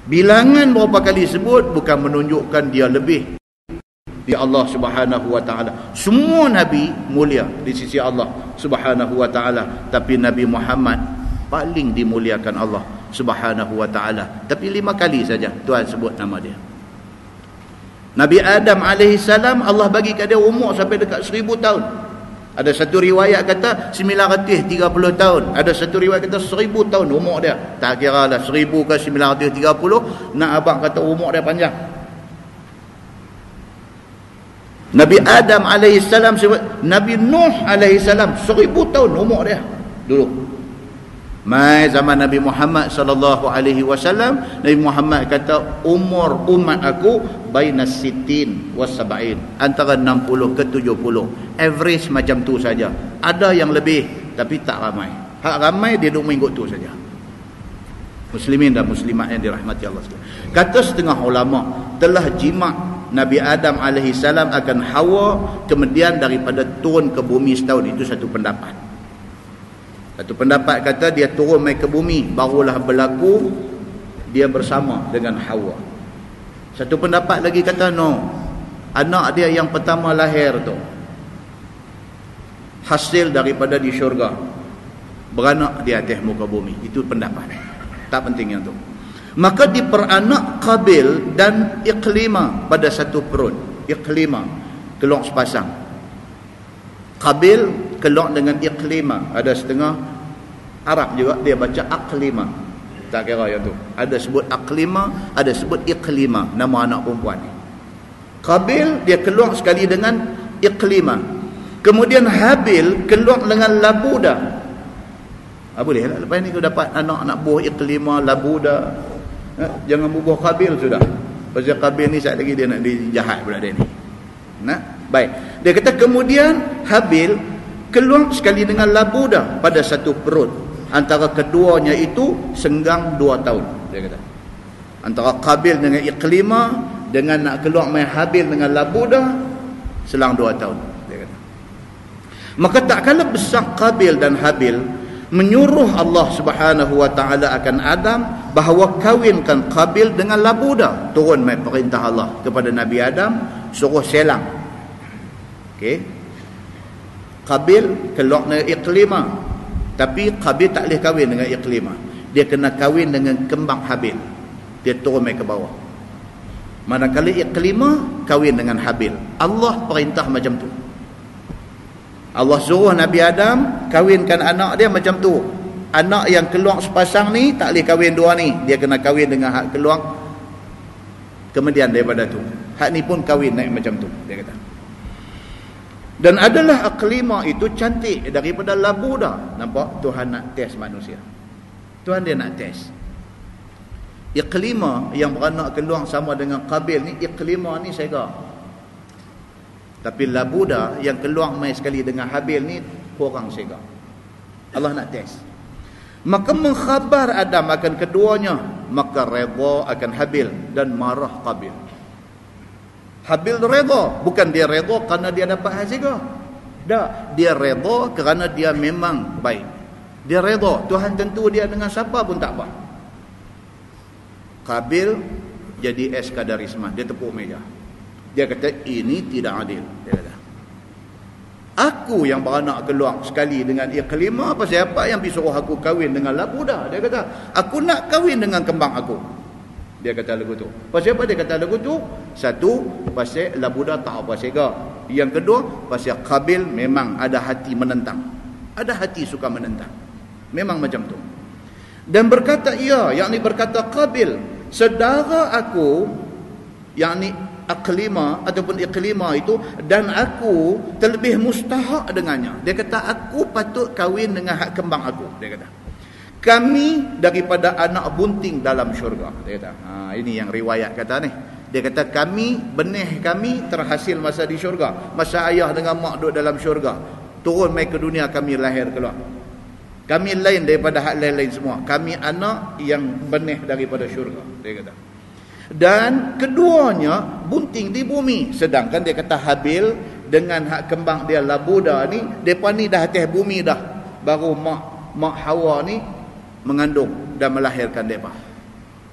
Bilangan berapa kali sebut bukan menunjukkan dia lebih di Allah Subhanahu Wa Ta'ala. Semua Nabi mulia di sisi Allah Subhanahu Wa Ta'ala, tapi Nabi Muhammad paling dimuliakan Allah Subhanahu Wa Ta'ala. Tapi 5 kali saja Tuhan sebut nama dia. Nabi Adam alaihissalam Allah bagi kat dia umur sampai dekat 1000 tahun. Ada satu riwayat kata 930 tahun. Ada satu riwayat kata 1000 tahun umur dia. Tak kira lah 1000 ke 930. Nak abang kata umur dia panjang. Nabi Adam alaihissalam, Nabi Nuh alaihissalam 1000 tahun umur dia dulu. Mai zaman Nabi Muhammad sallallahu alaihi wasallam, Nabi Muhammad kata umur umat aku bainas sittin was sab'in, antara 60 ke 70. Average macam tu saja. Ada yang lebih tapi tak ramai. Hak ramai dia duk mengikut tu saja. Muslimin dan muslimat yang dirahmati Allah sekalian. Kata setengah ulama telah jima' Nabi Adam alaihi salam akan Hawa kemudian daripada turun ke bumi setahun. Itu satu pendapat. Satu pendapat kata dia turun mai ke bumi barulah berlaku dia bersama dengan Hawa. Satu pendapat lagi kata no, anak dia yang pertama lahir tu hasil daripada di syurga. beranak di atas muka bumi. Itu pendapat. Tak penting yang tu. Maka diperanak Qabil dan Iqlimah pada satu perut. Iqlimah keluar sepasang. Qabil keluar dengan Iqlimah. Ada setengah Arab juga dia baca Aqlimah. Tak kira yang tu. Ada sebut Aqlimah, ada sebut Iqlimah, nama anak perempuan ni. Qabil dia keluar sekali dengan Iqlimah. Kemudian Habil keluar dengan Labuda. Boleh lah lepas ni kau dapat anak buah Iqlimah, Labuda. Jangan bubuh Qabil sudah. Pasal Qabil ni sekali lagi dia nak dijahat pula dia ni. Baik. Dia kata kemudian Habil keluar sekali dengan Labuda pada satu perut. Antara keduanya itu senggang 2 tahun. Dia kata. Antara Qabil dengan Iqlimah dengan nak keluar main Habil dengan Labuda selang 2 tahun. Dia kata. Maka tak kala besar Qabil dan Habil menyuruh Allah Subhanahu wa taala akan Adam bahawa kawinkan Qabil dengan Labuda. Turun mai perintah Allah kepada Nabi Adam suruh selang. Okey. Qabil keluar dengan Iqlimah. Tapi Qabil tak boleh kahwin dengan Iqlimah. Dia kena kahwin dengan kembang Habil. Dia turun mai ke bawah. Manakala Iqlimah kahwin dengan Habil. Allah perintah macam tu. Allah suruh Nabi Adam kahwinkan anak dia macam tu. Anak yang keluar sepasang ni tak boleh kahwin dua ni. Dia kena kahwin dengan hak keluar kemudian daripada tu. Hak ni pun kahwin naik macam tu, dia kata. Dan adalah Iqlimah itu cantik daripada Labuda. Nampak? Tuhan nak test manusia. Tuhan dia nak test. Iqlimah yang beranak keluar sama dengan Qabil ni, Iqlimah ni segar. Tapi Labuda yang keluar mai sekali dengan Habil ni kurang segar. Allah nak test. Maka mengkhabar Adam akan keduanya, maka redha akan Habil dan marah Qabil. Habil redha, bukan dia redha kerana dia dapat hasil. Tak, dia redha kerana dia memang baik. Dia redha, Tuhan tentu dia dengan siapa pun tak apa. Qabil jadi eskadarisman, dia tepuk meja. Dia kata ini tidak adil. Dia kata, aku yang beranak keluar sekali dengan Iqlimah, pasal apa yang disuruh aku kahwin dengan Labuda? Dia kata, aku nak kahwin dengan kembang aku. Dia kata lagu tu. Pasal apa dia kata lagu tu? Satu, pasal Labuda tak apa sega. Yang kedua, pasal Qabil memang ada hati menentang. Ada hati suka menentang. Memang macam tu. Dan berkata ia, yakni berkata Qabil, saudara aku, yakni Iqlimah ataupun Iqlimah itu, dan aku terlebih mustahak dengannya. Dia kata aku patut kahwin dengan hak kembang aku. Dia kata kami daripada anak bunting dalam syurga. Dia kata ini yang riwayat kata ni. Dia kata kami, benih kami terhasil masa di syurga, masa ayah dengan mak duduk dalam syurga, turun mai ke dunia kami lahir keluar. Kami lain daripada hak lain-lain semua. Kami anak yang benih daripada syurga. Dia kata. Dan keduanya bunting di bumi. Sedangkan dia kata Habil dengan hak kembang dia Labuda ni, depa ni dah atas bumi dah. Baru mak Hawa ni mengandung dan melahirkan depa.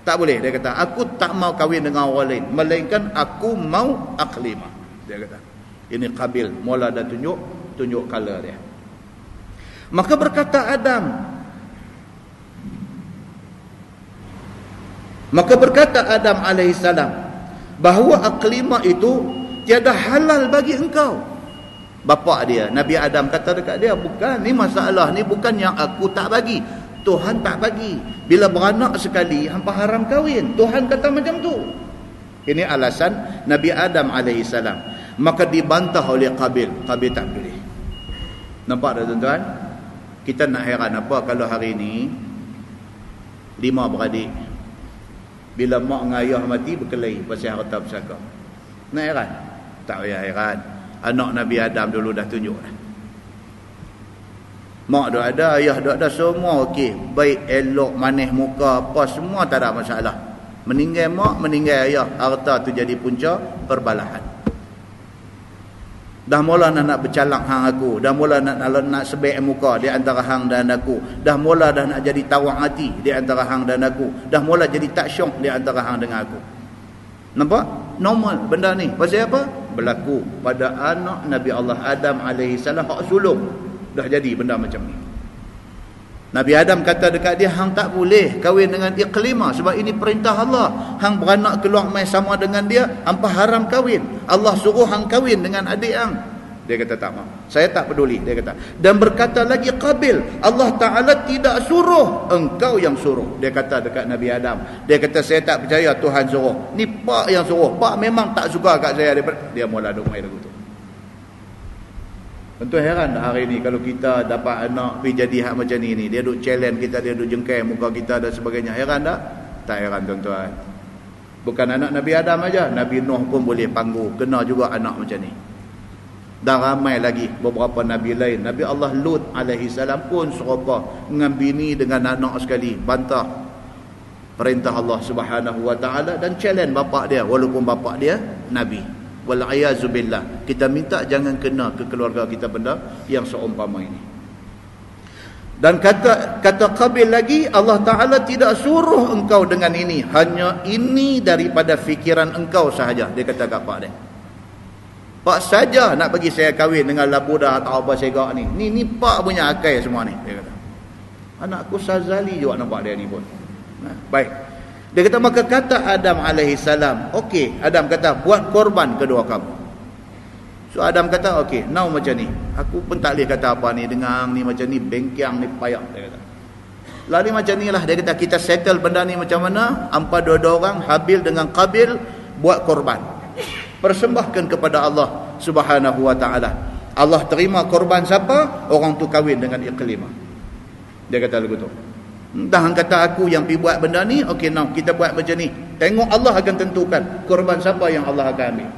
Tak boleh, dia kata aku tak mau kahwin dengan orang lain, melainkan aku mau Iqlimah. Dia kata. Ini Qabil mula dah tunjuk color dia. Maka berkata Adam alaihissalam bahawa Iqlimah itu tiada halal bagi engkau. Bapa dia, Nabi Adam kata dekat dia, bukan ni masalah ni, bukan yang aku tak bagi, Tuhan tak bagi. Bila beranak sekali hampa haram kahwin, Tuhan kata macam tu. Ini alasan Nabi Adam alaihissalam. Maka dibantah oleh Qabil. Qabil tak boleh. Nampak tak tuan-tuan? Kita nak heran apa kalau hari ni 5 beradik, bila mak dengan ayah mati berkelahi pasal harta pusaka. Nak heran? Tak payah heran. Anak Nabi Adam dulu dah tunjuk dah. Mak dah ada, ayah dah ada, semua okey. Baik, elok, manis muka, apa semua tak ada masalah. Meninggal mak, meninggal ayah, harta tu jadi punca perbalahan. Dah mula nak bercalak hang aku, dah mula nak sebek muka di antara hang dan aku, dah mula dah nak jadi tawak hati di antara hang dan aku, dah mula jadi tak syok di antara hang dengan aku. Nampak? Normal benda ni. Pasal apa? Berlaku pada anak Nabi Allah Adam alaihissalam, hak sulung. Dah jadi benda macam ni. Nabi Adam kata dekat dia, hang tak boleh kahwin dengan Iqlimah sebab ini perintah Allah. Hang beranak keluar mai sama dengan dia, hampa haram kahwin. Allah suruh hang kahwin dengan adik hang. Dia kata tak mau. Saya tak peduli, dia kata. Dan berkata lagi Qabil, Allah Ta'ala tidak suruh, engkau yang suruh. Dia kata dekat Nabi Adam. Dia kata saya tak percaya Tuhan suruh. Ni pak yang suruh. Pak memang tak suka kat saya. Dia mula duk main lagu tu. Tentu heran dah hari ni kalau kita dapat anak pergi jadi hak macam ni. Dia duk challenge kita, dia duk jengkai muka kita dan sebagainya. Heran tak? Tak heran tuan-tuan. Bukan anak Nabi Adam aja, Nabi Nuh pun boleh panggu. Kena juga anak macam ni. Dan ramai lagi beberapa Nabi lain. Nabi Allah Lut alaihi salam pun serupa. Dengan bini dengan anak sekali. Bantah perintah Allah subhanahu wa ta'ala. Dan challenge bapak dia. Walaupun bapak dia Nabi. Wal'ayazubillah. Kita minta jangan kena ke keluarga kita benda yang seumpama ini. Dan kata Qabil lagi, Allah Ta'ala tidak suruh engkau dengan ini. Hanya ini daripada fikiran engkau sahaja. Dia kata kat pak dia. Pak saja nak bagi saya kahwin dengan labuda atau apa segak ni. Ni pak punya akal semua ni. Dia kata. Anakku Sazali juga nampak dia ni pun. Baik. Dia kata maka kata Adam alaihi salam, okey, Adam kata buat korban kedua kamu. So Adam kata okey, now macam ni. Aku pun tak boleh kata apa ni dengar ni macam ni bengkiang ni payah, dia kata. Lalu macam ni lah, dia kata kita settle benda ni macam mana? Hampa dua-dua orang, Habil dengan Qabil, buat korban. Persembahkan kepada Allah Subhanahu wa taala. Allah terima korban siapa? Orang tu kahwin dengan Iqlimah. Dia kata lagu tu. Dah kata aku yang pergi buat benda ni, okey now kita buat macam ni. Tengok Allah akan tentukan korban siapa yang Allah akan ambil.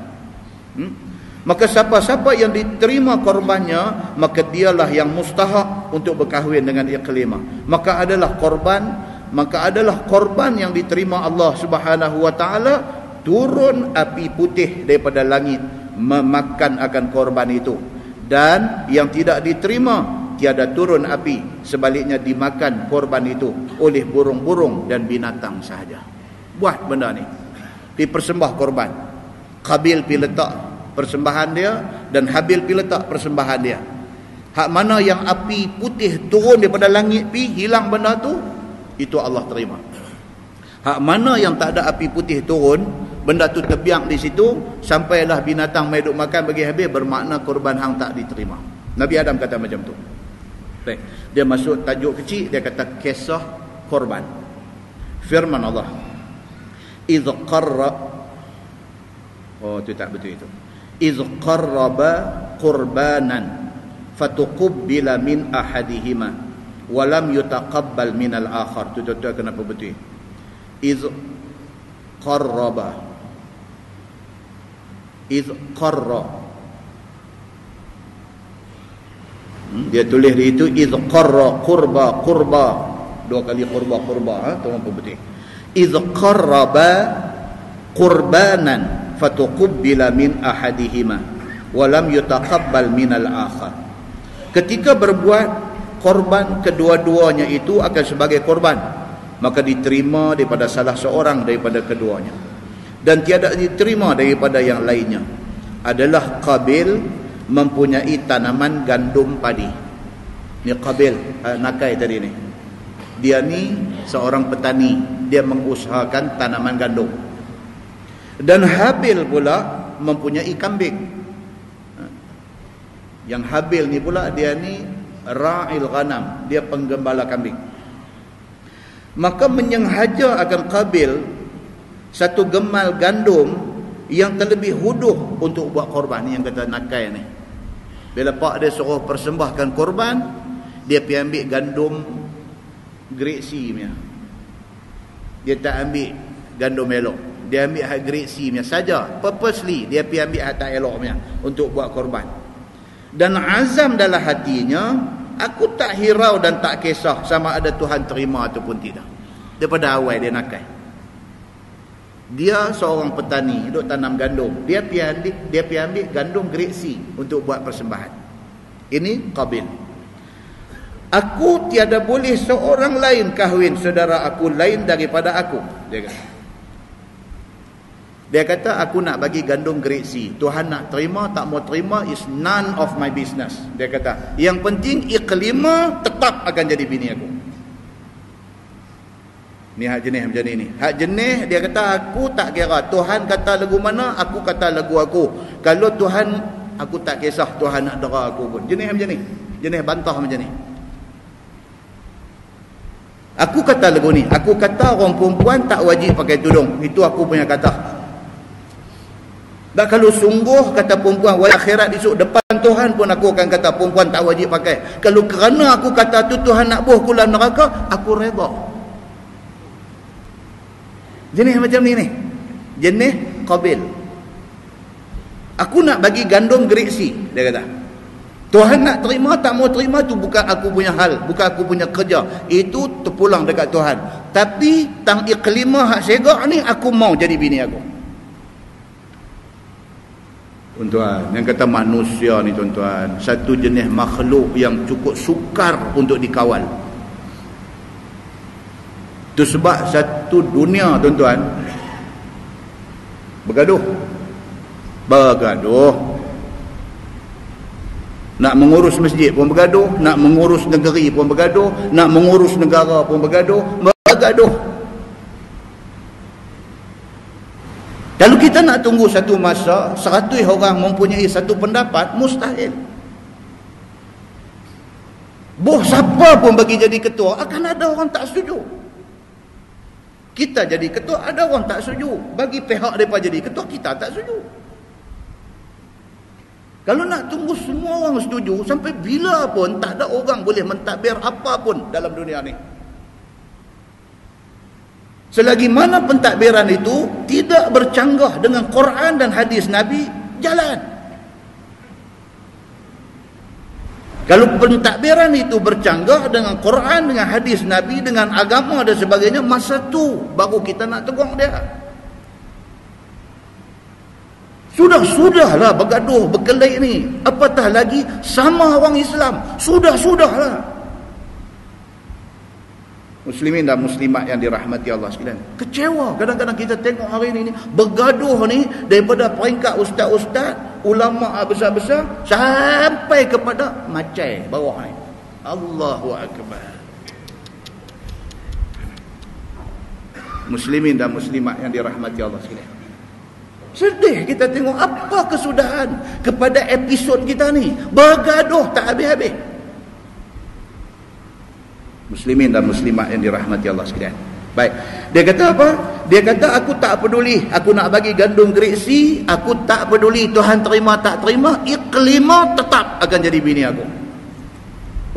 Maka siapa-siapa yang diterima korbannya, maka dialah yang mustahak untuk berkahwin dengan Iqlimah. Maka adalah korban yang diterima Allah Subhanahu wa taala, turun api putih daripada langit memakan akan korban itu. Dan yang tidak diterima, tiada turun api, sebaliknya dimakan korban itu oleh burung-burung dan binatang sahaja. Buat benda ni, dipersembah korban. Qabil pi letak persembahan dia dan Habil pi letak persembahan dia. Hak mana yang api putih turun daripada langit pi hilang benda tu, itu Allah terima. Hak mana yang tak ada api putih turun, benda tu terbiak di situ sampailah binatang mai duk makan bagi habis, bermakna korban hang tak diterima. Nabi Adam kata macam tu. Dia masuk tajuk kecil, dia kata kisah korban. Firman Allah, idh qarra, oh itu tak betul itu, idh qarraba qurbanan fatuqubbila min ahadihima wa lam yutaqabbal min al-akhar. Tu kenapa betul? Idh qarraba, idh qarra, dia tulis di itu idh qarra qurba, dua kali qurba, tolong apa betul. Idh qarraba qurbanan fatuqubbila min ahadihima wa lam yutaqabbal min al-akhar. Ketika berbuat korban, kedua-duanya itu akan sebagai korban, maka diterima daripada salah seorang daripada keduanya dan tiada diterima daripada yang lainnya. Adalah Qabil mempunyai tanaman gandum padi. Ni Qabil, nakai tadi ni. Dia ni seorang petani, dia mengusahakan tanaman gandum. Dan Habil pula mempunyai kambing. Yang Habil ni pula dia ni ra'il ghanam, dia penggembala kambing. Maka menyengaja akan Qabil satu gemal gandum yang terlebih huduh untuk buat korban. Ni yang kata nakai ni. Bila pak dia suruh persembahkan korban, dia pergi ambil gandum grade C punya. Dia tak ambil gandum elok, dia ambil hak grade C punya saja. Purposely dia pergi ambil hak tak elok punya untuk buat korban. Dan azam dalam hatinya, aku tak hirau dan tak kisah sama ada Tuhan terima ataupun tidak. Daripada awal dia nakai. Dia seorang petani, duk tanam gandum. Dia pergi ambil gandum grade C untuk buat persembahan. Ini Qabil. Aku tiada boleh seorang lain kahwin saudara aku lain daripada aku. Dia kata aku nak bagi gandum grade C. Tuhan nak terima tak mau terima is none of my business. Dia kata yang penting Iqlimah tetap akan jadi bini aku. Ni hak jenis macam ni. Hak jenis dia kata aku tak kira Tuhan kata lagu mana, aku kata lagu aku. Kalau Tuhan, aku tak kisah Tuhan nak dera aku pun. Jenis macam ni. Jenis bantah macam ni. Aku kata lagu ni, aku kata orang perempuan tak wajib pakai tudung. Itu aku punya kata. Dan kalau sungguh kata perempuan wal akhirat esok depan Tuhan pun aku akan kata perempuan tak wajib pakai. Kalau kerana aku kata tu Tuhan nak buh aku dalam neraka, aku redha. Jenis macam ni ni. Jenis qabil. Aku nak bagi gandum gereksi, dia kata. Tuhan nak terima tak mau terima tu bukan aku punya hal, bukan aku punya kerja. Itu terpulang dekat Tuhan. Tapi tang iklimah hak segak ni aku mau jadi bini aku. Tuan-tuan, yang kata manusia ni tuan-tuan, satu jenis makhluk yang cukup sukar untuk dikawal. Itu sebab satu dunia tuan-tuan bergaduh. Nak mengurus masjid pun bergaduh, nak mengurus negeri pun bergaduh, nak mengurus negara pun bergaduh. Kalau kita nak tunggu satu masa 100 orang mempunyai satu pendapat, mustahil. Siapa pun bagi jadi ketua, akan ada orang tak setuju. Kita jadi ketua, ada orang tak setuju. Bagi pihak mereka jadi ketua, kita tak setuju. Kalau nak tunggu semua orang setuju, sampai bila pun tak ada orang boleh mentadbir apa pun dalam dunia ni. Selagi mana pentadbiran itu tidak bercanggah dengan Quran dan hadis Nabi, jalan. Kalau pentadbiran itu bercanggah dengan Quran, dengan hadis Nabi, dengan agama dan sebagainya, masa tu baru kita nak tegur dia. Sudahlah bergaduh, berkelahi ni. Apatah lagi sama orang Islam. Sudahlah. Muslimin dan muslimat yang dirahmati Allah sekalian. Kecewa kadang-kadang kita tengok hari ini bergaduh ni daripada peringkat ustaz-ustaz, ulama besar-besar sampai kepada macai bawah ni. Allahu akbar. Muslimin dan muslimat yang dirahmati Allah sekalian. Sedih kita tengok apa kesudahan kepada episod kita ni. Bergaduh tak habis-habis. Muslimin dan muslimat yang dirahmati Allah sekalian. Baik. Dia kata apa? Dia kata aku tak peduli. Aku nak bagi gandum gereksi. Aku tak peduli Tuhan terima tak terima. Iklimah tetap akan jadi bini aku.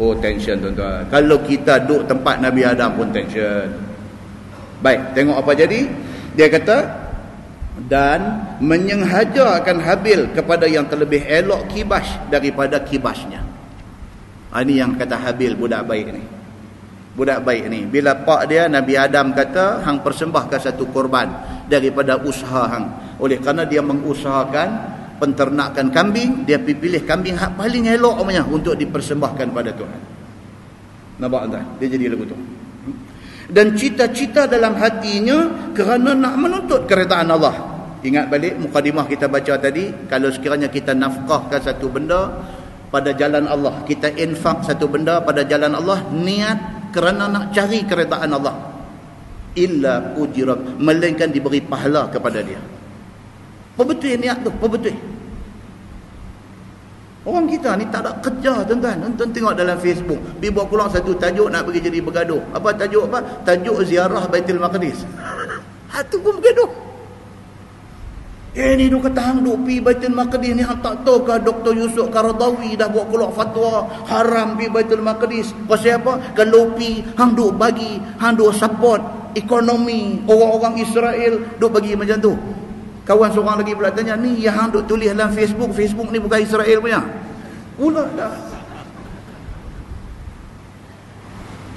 Oh, tension tuan-tuan. Kalau kita duduk tempat Nabi Adam pun tension. Baik. Tengok apa jadi. Dia kata, dan menyenghajakan Habil kepada yang terlebih elok kibas daripada kibasnya. Ini yang kata Habil, budak baik ni. Budak baik ni, bila pak dia Nabi Adam kata hang persembahkan satu korban daripada usaha hang. Oleh kerana dia mengusahakan penternakan kambing, dia pilih kambing hak paling elok punya untuk dipersembahkan pada Tuhan. Nampak tak? Dia jadi lagu tu. Dan cita-cita dalam hatinya kerana nak menuntut keredaan Allah. Ingat balik mukadimah kita baca tadi, kalau sekiranya kita nafkahkan satu benda pada jalan Allah, kita infak satu benda pada jalan Allah, niat kerana nak cari keredaan Allah, illa ujirat, melainkan diberi pahala kepada dia. Betul niat tu, betul. Orang kita ni tak ada kerja tuan-tuan. Tuan tengok dalam Facebook, dia buat keluar satu tajuk nak pergi jadi bergaduh. Apa tajuk apa? Tajuk ziarah Baitul Maqdis. Tu pun bergaduh. Ni dia kata hang duk pi Baitul Maqdis ni, hang tak tahu ke Dr. Yusuf Qaradawi dah buat keluar fatwa haram pi Baitul Maqdis. Pasal apa? Kalau pi hang duk bagi, hang duk support ekonomi orang-orang Israel, duk bagi macam tu. Kawan seorang lagi pula tanya, ni yang hang duk tulis dalam Facebook, Facebook ni bukan Israel punya. Pula dah.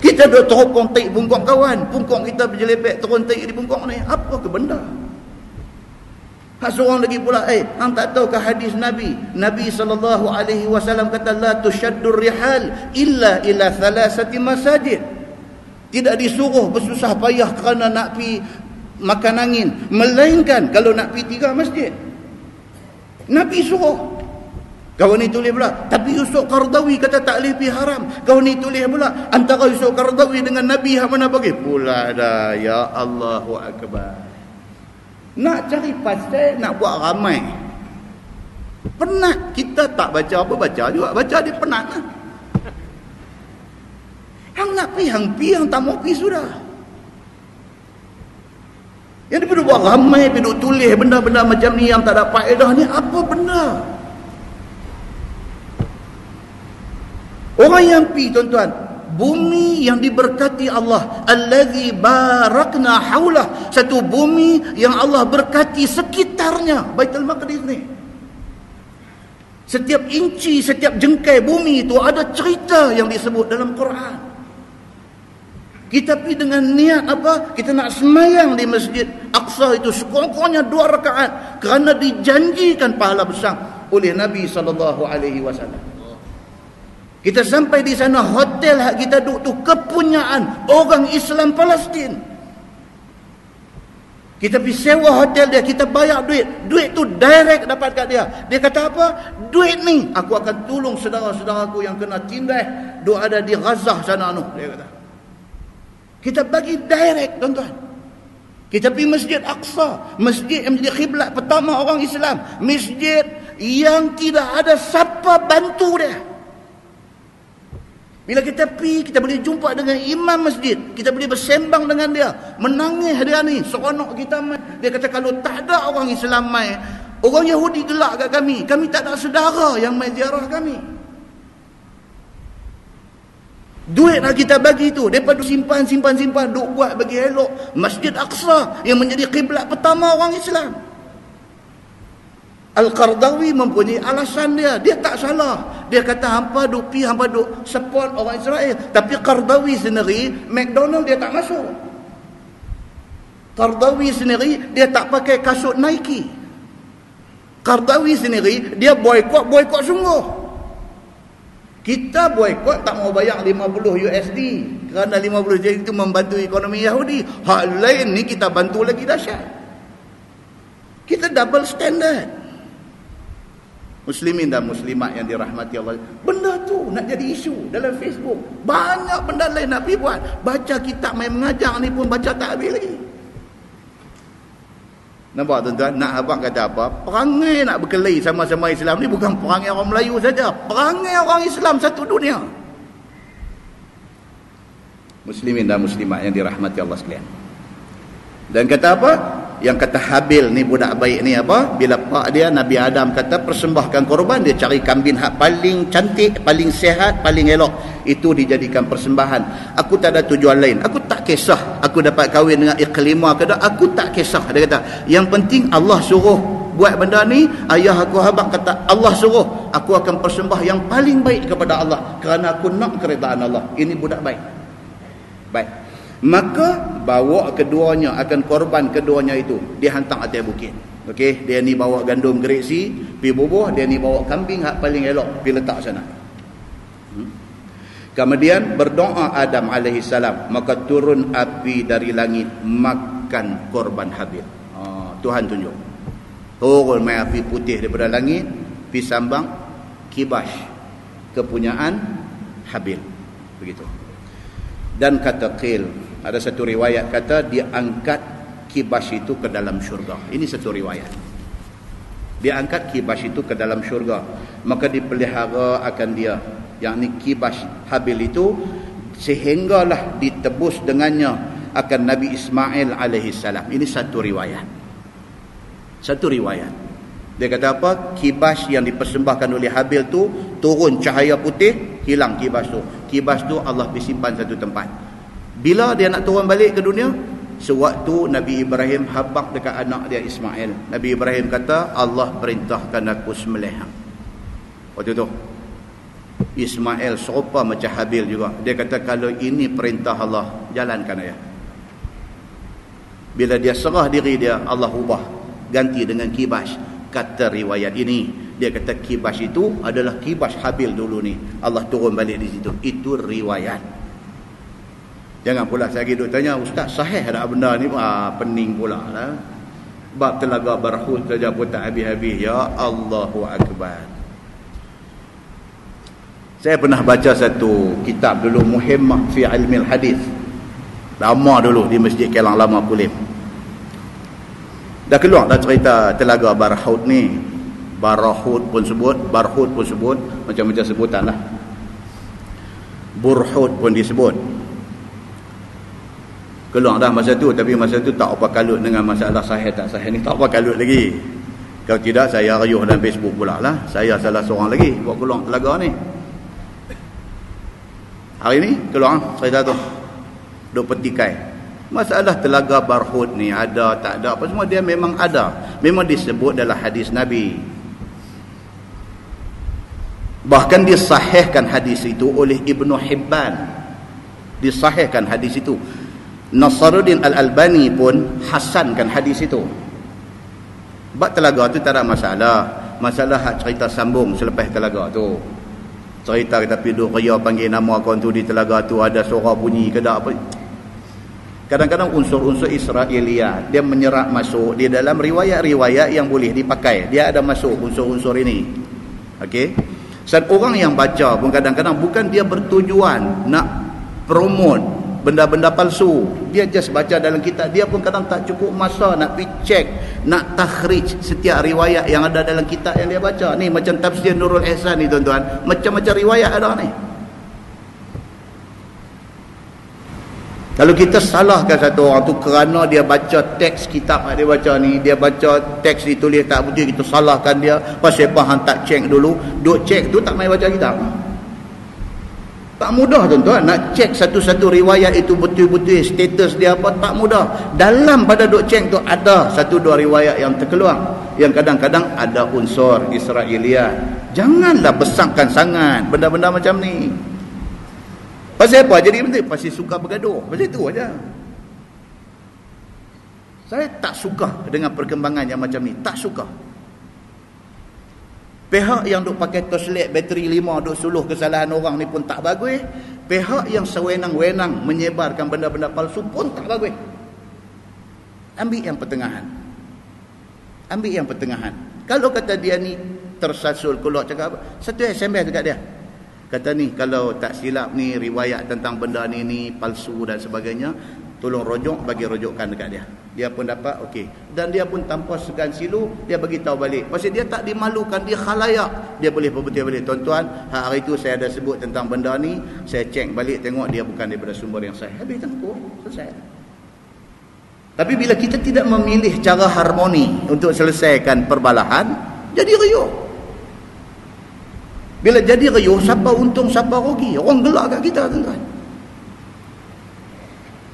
Kita duk terokong taik bungkuk kawan, bungkuk kita berjelepek turun taik di bungkuk ni. Apa ke benda? Seorang lagi pula, hang tak tahu ke hadis Nabi SAW kata la tushaddur rihal illa ila thalathati masajid. Tidak disuruh bersusah payah kerana nak pi makan angin, melainkan kalau nak pi 3 masjid. Nabi suruh. Kawan ni tulis pula, tapi Yusuf Qaradawi kata tak boleh pergi haram. Kawan ni tulis pula, antara Yusuf Qaradawi dengan Nabi yang mana bagi? Pula dah, ya Allahu Akbar. Nak cari pasal, nak buat ramai. Penat. Kita tak baca apa, baca juga. Baca dia penat lah. Hang nak pergi, hang pergi. Hang tak mau pergi sudah. Yang dia perlu buat ramai, perlu tulis benda-benda macam ni yang tak ada faedah ni. Apa benda? Orang yang pergi, tuan-tuan, bumi yang diberkati Allah, allazi barakna haulah, satu bumi yang Allah berkati sekitarnya Baitul Maqdis ni. Setiap inci, setiap jengkai bumi itu ada cerita yang disebut dalam Quran. Kita pergi dengan niat apa? Kita nak semayang di Masjid Aqsa itu sekurang-kurangnya 2 rakaat kerana dijanjikan pahala besar oleh Nabi SAW. Kita sampai di sana, hotel hak kita duduk tu kepunyaan orang Islam Palestin. Kita pergi sewa hotel dia, kita bayar duit. Duit tu direct dapat kat dia. Dia kata apa? Duit ni aku akan tolong saudara-saudaraku yang kena tindas, duk ada di Gaza sana tu, dia kata. Kita bagi direct, tuan-tuan. Kita pergi Masjid Aqsa, masjid yang menjadi khiblat pertama orang Islam, masjid yang tidak ada siapa bantu dia. Bila kita pergi, kita boleh jumpa dengan imam masjid, kita boleh bersembang dengan dia, menangis dia ni, seronok kita main. Dia kata kalau tak ada orang Islam main, orang Yahudi gelak kat kami tak ada saudara yang main ziarah kami. Duit nak kita bagi tu, daripada simpan, duk buat bagi elok Masjid Aqsa yang menjadi kiblat pertama orang Islam. Al-Qaradawi mempunyai alasan dia. Dia tak salah. Dia kata hampa duk pi, hampa duk support orang Israel. Tapi Qaradawi sendiri, McDonald dia tak masuk. Qaradawi sendiri, dia tak pakai kasut Nike. Qaradawi sendiri, dia boykot sungguh. Kita boykot tak mau bayar 50 USD. Kerana 50 USD itu membantu ekonomi Yahudi. Hak lain ni kita bantu lagi dahsyat. Kita double standard. Muslimin dan muslimat yang dirahmati Allah, benda tu nak jadi isu dalam Facebook. Banyak benda lain nak pergi buat. Baca kitab main mengajar ni pun baca tak habis lagi. Nampak tuan-tuan? Nak abang kata apa? Perangai nak berkelahi sama-sama Islam ni bukan perangai orang Melayu saja, perangai orang Islam satu dunia. Muslimin dan muslimat yang dirahmati Allah sekalian. Dan kata apa? Yang kata Habil ni budak baik ni apa? Bila pak dia Nabi Adam kata persembahkan korban, dia cari kambing hak paling cantik, paling sihat, paling elok. Itu dijadikan persembahan. Aku tak ada tujuan lain. Aku tak kisah aku dapat kahwin dengan Iqlimah ke tak. Aku tak kisah. Dia kata, yang penting Allah suruh buat benda ni. Ayah aku habaq kata Allah suruh, aku akan persembah yang paling baik kepada Allah kerana aku nak keredaan Allah. Ini budak baik. Baik. Maka bawa keduanya, akan korban keduanya itu dihantar atas bukit. Okey, dia ni bawa gandum geriksi pi bubuh, dia ni bawa kambing hak paling elok pi letak sana. Kemudian berdoa Adam alaihi salam, maka turun api dari langit makan korban Habil. Tuhan tunjuk. Turun mai api putih daripada langit pi sambang kibash kepunyaan Habil. Begitu. Dan kata Qil, ada satu riwayat kata dia angkat kibash itu ke dalam syurga. Ini satu riwayat. Dia angkat kibash itu ke dalam syurga, maka dipelihara akan dia, yakni kibash Habil itu, sehinggalah ditebus dengannya akan Nabi Ismail alaihi salam. Ini satu riwayat. Satu riwayat. Dia kata apa? Kibash yang dipersembahkan oleh Habil tu turun cahaya putih, hilang kibash tu. Kibash tu Allah disimpan satu tempat. Bila dia nak turun balik ke dunia, sewaktu Nabi Ibrahim habaq dekat anak dia Ismail. Nabi Ibrahim kata, Allah perintahkan aku sembelih. Waktu tu Ismail serupa macam Habil juga. Dia kata, kalau ini perintah Allah, jalankan ayah. Bila dia serah diri dia, Allah ubah, ganti dengan kibash. Kata riwayat ini, dia kata kibash itu adalah kibash Habil dulu ni. Allah turun balik di situ. Itu riwayat. Jangan pula saya duk tanya, Ustaz sahih tak benda ni? Pening pula lah. Bab telaga barhul saja pun tak habis-habis. Ya Allahu Akbar. Saya pernah baca satu kitab dulu, Muhimmah fi Ilmil Hadis. Lama dulu di Masjid Kelang Lama Kulim. Dah keluar dah cerita Telaga Barhut ni. Barhut pun sebut, Barhut pun sebut, macam-macam sebutan lah. Burhut pun disebut. Keluar dah masa tu, tapi masa tu tak apa kalut dengan masalah sahih tak sahih ni, tak apa kalut lagi. Kalau tidak saya rayuh dalam Facebook pula lah. Saya salah seorang lagi buat keluar Telaga ni. Hari ni keluar cerita tu. Duk petikai. Masalah Telaga Barhut ni ada tak ada apa semua, dia memang ada. Memang disebut dalam hadis Nabi. Bahkan disahihkan hadis itu oleh Ibnu Hibban. Disahihkan hadis itu. Nasruddin Al-Albani pun hasankan hadis itu. Bab Telaga tu tak ada masalah. Masalah hak cerita sambung selepas Telaga tu. Cerita kita pergi duduk raya panggil nama kawan tu di Telaga tu, ada suara bunyi ke tak apa. Kadang-kadang unsur-unsur Israeliat dia menyerap masuk di dalam riwayat-riwayat yang boleh dipakai. Dia ada masuk unsur-unsur ini. Okey. Dan orang yang baca pun kadang-kadang bukan dia bertujuan nak promote benda-benda palsu. Dia just baca dalam kitab. Dia pun kadang tak cukup masa nak pergi check, nak takhrij setiap riwayat yang ada dalam kitab yang dia baca. Ni macam tafsir Nurul Ihsan ni tuan-tuan. Macam-macam riwayat ada ni. Kalau kita salahkan satu orang tu kerana dia baca teks kitab yang dia baca ni, dia baca teks ditulis tak betul, kita salahkan dia. Pasal apa hang tak check dulu? Duk check tu tak main baca kitab. Tak mudah tuan-tuan nak cek satu-satu riwayat itu betul-betul status dia apa, tak mudah. Dalam pada duk cek tu ada satu dua riwayat yang terkeluar yang kadang-kadang ada unsur Israeliat. Janganlah besarkan sangat benda-benda macam ni. Pasal apa jadi penting? Pasal suka bergaduh. Pasal itu aja. Saya tak suka dengan perkembangan yang macam ni, tak suka. Pihak yang duk pakai torchlight bateri 5 duk suluh kesalahan orang ni pun tak bagus. Pihak yang sewenang-wenang menyebarkan benda-benda palsu pun tak bagus. Ambil yang pertengahan. Ambil yang pertengahan. Kalau kata dia ni tersasul keluar cakap apa? Satu SMS dekat dia. Kata ni kalau tak silap ni riwayat tentang benda ni palsu dan sebagainya. Tolong rujuk, bagi rujukan dekat dia. Dia pun dapat, okey. Dan dia pun tanpa segan silu, dia bagi tahu balik. Pasal dia tak dimalukan, dia khalayak. Dia boleh berbetul balik. Tuan-tuan, hari itu saya ada sebut tentang benda ni, saya cek balik, tengok dia bukan daripada sumber yang sahih. Habis tengok, selesai. Tapi bila kita tidak memilih cara harmoni untuk selesaikan perbalahan, jadi riuh. Bila jadi riuh, siapa untung, siapa rugi? Orang gelak kat kita, tuan-tuan.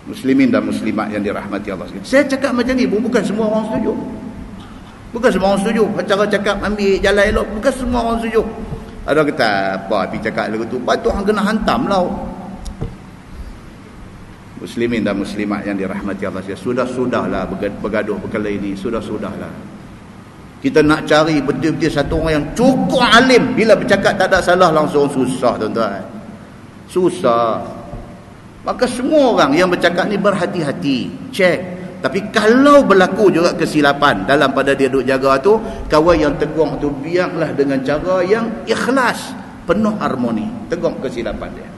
Muslimin dan muslimat yang dirahmati Allah sekalian. Saya cakap macam ni bukan semua orang setuju. Bukan semua orang setuju. Cara cakap ambil jalan elok, bukan semua orang setuju. Ada kata apa pergi cakap lagu tu, patut hang kena hantam lah. Muslimin dan muslimat yang dirahmati Allah sekalian, sudah-sudahlah bergaduh perkara ini, sudah-sudahlah. Kita nak cari betul-betul satu orang yang cukup alim, bila bercakap tak ada salah langsung susah tuan-tuan. Susah. Maka semua orang yang bercakap ni berhati-hati, cek. Tapi kalau berlaku juga kesilapan dalam pada dia duk jaga tu, kawan yang tegur tu biarlah dengan cara yang ikhlas, penuh harmoni, tegur kesilapan dia.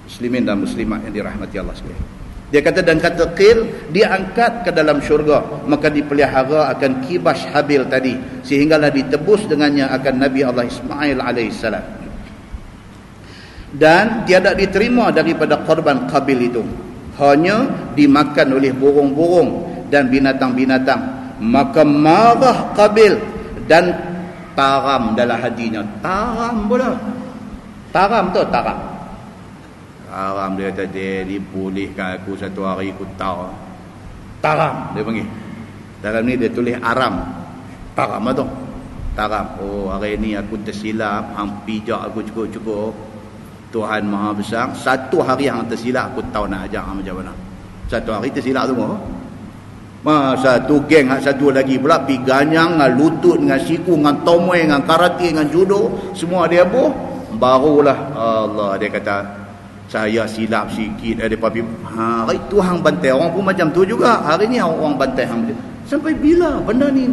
Muslimin dan muslimat yang dirahmati Allah sekalian. Dia kata dan kata qil, dia angkat ke dalam syurga, maka dipelihara akan kibas Habil tadi, sehinggalah ditebus dengannya akan Nabi Allah Ismail alaihissalam. Dan tiada diterima daripada korban Qabil itu, hanya dimakan oleh burung-burung dan binatang-binatang. Maka marah Qabil dan taram dalam hatinya. Taram pula. Taram tu taram. Taram dia kata dia ni bolehkan aku satu hari aku tahu. Taram dia panggil. Dalam ni dia tulis aram. Taram tu. Taram. Oh hari ni aku tersilap, hang pijak aku cukup-cukup. Tuhan Maha Besar, satu hari yang tersilap aku tahu nak ajar macam mana. Satu hari tersilap semua. Satu geng satu lagi pula pi ganyang dengan lutut dengan siku dengan tomoy dengan karate dengan judo, semua dia buh. Barulah Allah dia kata saya silap sikit ada papi. Hari tu hang bantai orang pun macam tu juga. Hari ni orang bantai hang. Sampai bila benda ni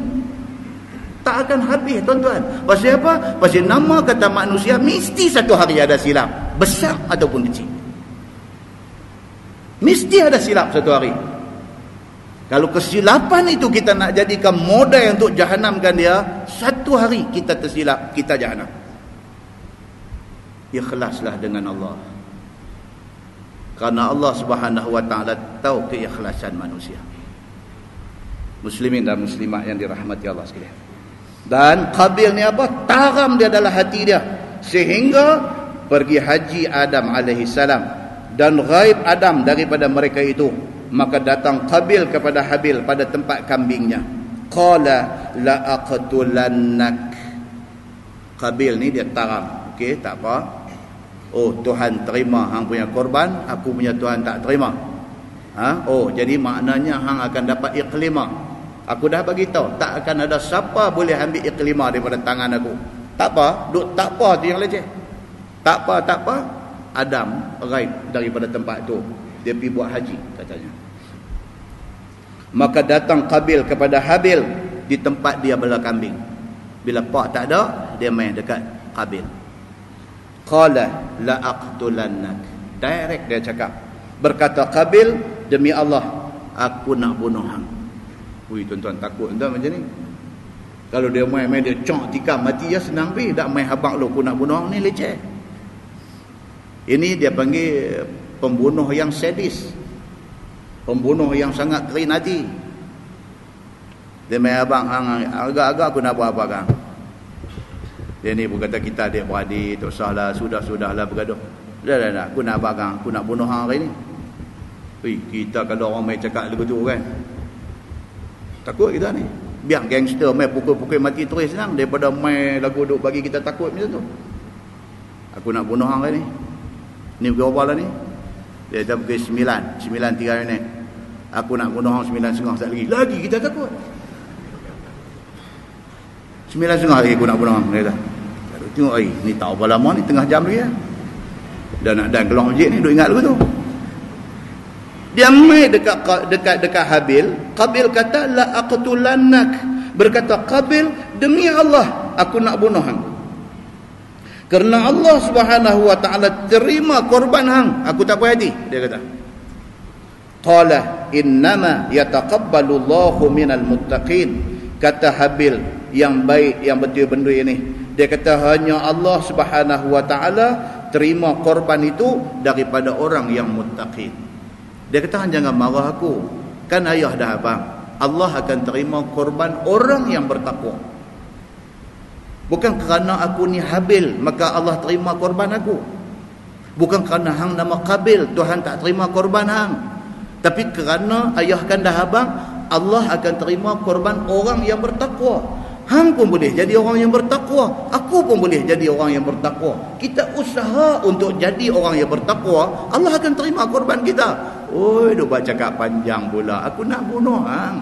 Tak akan habis tuan-tuan. Pasal apa? Pasal nama kata manusia mesti satu hari ada silap, besar ataupun kecil. Mesti ada silap satu hari. Kalau kesilapan itu kita nak jadikan modal untuk jahanamkan dia, satu hari kita tersilap, kita jahanam. Ikhlaslah dengan Allah. Kerana Allah Subhanahu wa taala tahu keikhlasan manusia. Muslimin dan muslimat yang dirahmati Allah sekalian. Dan Qabil ni apa? Taram dia dalam hati dia. Sehingga pergi haji Adam alaihissalam. Dan ghaib Adam daripada mereka itu. Maka datang Qabil kepada Habil pada tempat kambingnya. Qala la aqtulannak. Qabil ni dia taram. Okey, tak apa. Oh, Tuhan terima hang punya korban, aku punya Tuhan tak terima. Oh, jadi maknanya hang akan dapat iqlima. Aku dah bagi tahu, tak akan ada siapa boleh ambil iqlima daripada tangan aku. Tak apa, tak apa tu yang leceh. Tak apa. Adam ghaib daripada tempat tu. Dia pergi buat haji katanya. Maka datang Qabil kepada Habil di tempat dia bela kambing. Bila pak tak ada, dia main dekat Qabil. Qala la aqtulannak. Direct dia cakap. Berkata Qabil, demi Allah, aku nak bunuh hang. Ui, tuan-tuan takut tuan macam ni. Kalau dia main dia cong tikam mati ya senang pi, dak main habaq lu aku nak bunuh hang ni leceh. Ini dia panggil pembunuh yang sadis. Pembunuh yang sangat kerin hati. Dia main abang hang agak-agak aku nak buat apa kang. Dia ni berkata kita adik-beradik, tak usahlah, sudah-sudahlah bergaduh. Dah, aku nak bagang, aku nak bunuh hang hari ni. Kita kalau orang main cakap begitu kan, takut kita ni. Biar gangster main pukul-pukul mati terus senang daripada main lagu duk bagi kita takut macam tu. Aku nak bunuh hang hari ni. Ni pukul berapa lah ni? Dia dah pukul 9:03 minit. Aku nak bunuh hang 9:30 tak lagi. Lagi kita takut. 9:30 lagi aku nak bunuh hang. Dia dah. Tengok ni tak berapa lama ni, tengah jam lagi ya. Dan keluar masjid ni duk ingat lagu tu. Dia mai dekat Habil. Qabil kata la aqtulannak. Berkata Qabil, demi Allah aku nak bunuh hang. Kerana Allah Subhanahu wa taala terima korban hang, aku tak puas hati, dia kata. Qala innama yataqabbalu Allahu minal muttaqin. Kata Habil yang baik, yang betul benda ini. Dia kata hanya Allah Subhanahu wa taala terima korban itu daripada orang yang muttaqin. Dia kata jangan marah aku. Kan ayah dah abang. Allah akan terima korban orang yang bertakwa. Bukan kerana aku ni Habil maka Allah terima korban aku. Bukan kerana hang nama Qabil Tuhan tak terima korban hang. Tapi kerana ayah kan dah abang, Allah akan terima korban orang yang bertakwa. Hang pun boleh jadi orang yang bertakwa. Aku pun boleh jadi orang yang bertakwa. Kita usaha untuk jadi orang yang bertakwa, Allah akan terima korban kita. Oi, duk buat cakap panjang pula. Aku nak bunuh hang.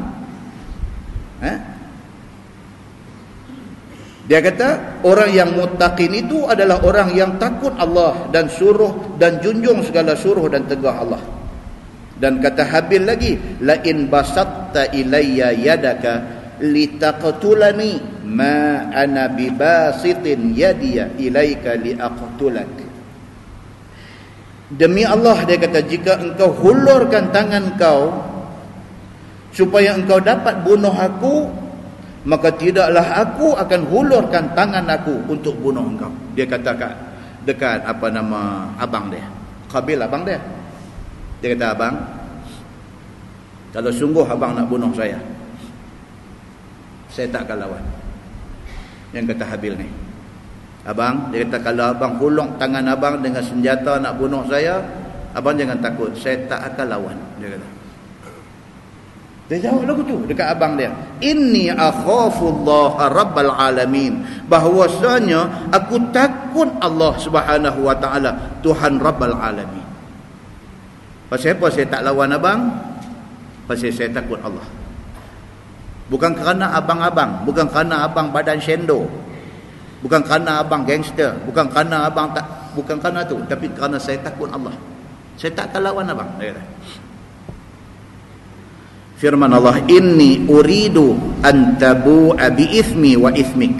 Dia kata orang yang muttaqin itu adalah orang yang takut Allah dan suruh dan junjung segala suruh dan tegah Allah. Dan kata Habil lagi, la in basatta ilayya yadaka litaqtulani ma ana bibasitin yadiya ilaika liaqtulak. Demi Allah, dia kata, jika engkau hulurkan tangan kau supaya engkau dapat bunuh aku, maka tidaklah aku akan hulurkan tangan aku untuk bunuh engkau. Dia kata dekat apa nama abang dia, Qabil abang dia. Dia kata, abang, kalau sungguh abang nak bunuh saya tak akan lawan. Yang kata Habil ni, abang, dia kata kalau abang hulung tangan abang dengan senjata nak bunuh saya, abang jangan takut, saya tak akan lawan. Dia kata. Dia jawab lagu tu dekat abang dia, inni akhafullaha rabbal alamin, bahwasanya aku takut Allah Subhanahu wa taala, Tuhan Rabbal alamin. Pasal apa saya tak lawan abang? Pasal saya takut Allah. Bukan kerana abang-abang, bukan kerana abang badan sendo, bukan kerana abang gangster, bukan kerana abang tak, bukan kerana tu, tapi kerana saya takut Allah. Saya tak akan lawan abang. Firman Allah, inni uridu an tabu'a bi ithmi wa ithmik.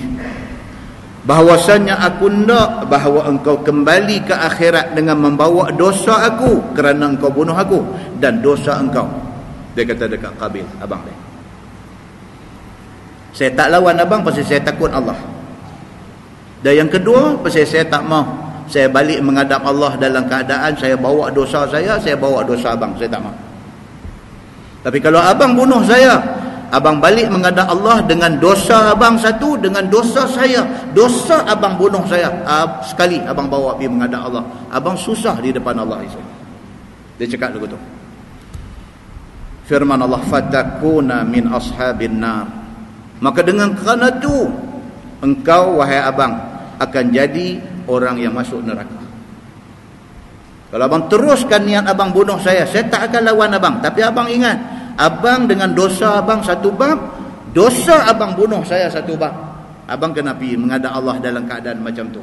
Bahawasanya aku nak bahawa engkau kembali ke akhirat dengan membawa dosa aku kerana engkau bunuh aku dan dosa engkau. Dia kata dekat Qabil, abang dia. Saya tak lawan abang pasal saya takut Allah. Dan yang kedua, pasal saya tak mau saya balik menghadap Allah dalam keadaan saya bawa dosa saya bawa dosa abang. Saya tak mau. Tapi kalau abang bunuh saya, abang balik menghadap Allah dengan dosa abang satu, dengan dosa saya, dosa abang bunuh saya sekali, abang bawa pergi menghadap Allah, abang susah di depan Allah. Dia cakap begitu. Firman Allah, fatakuna min ashabin nar. Maka dengan kerana itu engkau wahai abang akan jadi orang yang masuk neraka. Kalau abang teruskan niat abang bunuh saya tak akan lawan abang. Tapi abang ingat, abang dengan dosa abang satu bab, dosa abang bunuh saya satu bab, abang kena pergi menghadap Allah dalam keadaan macam tu.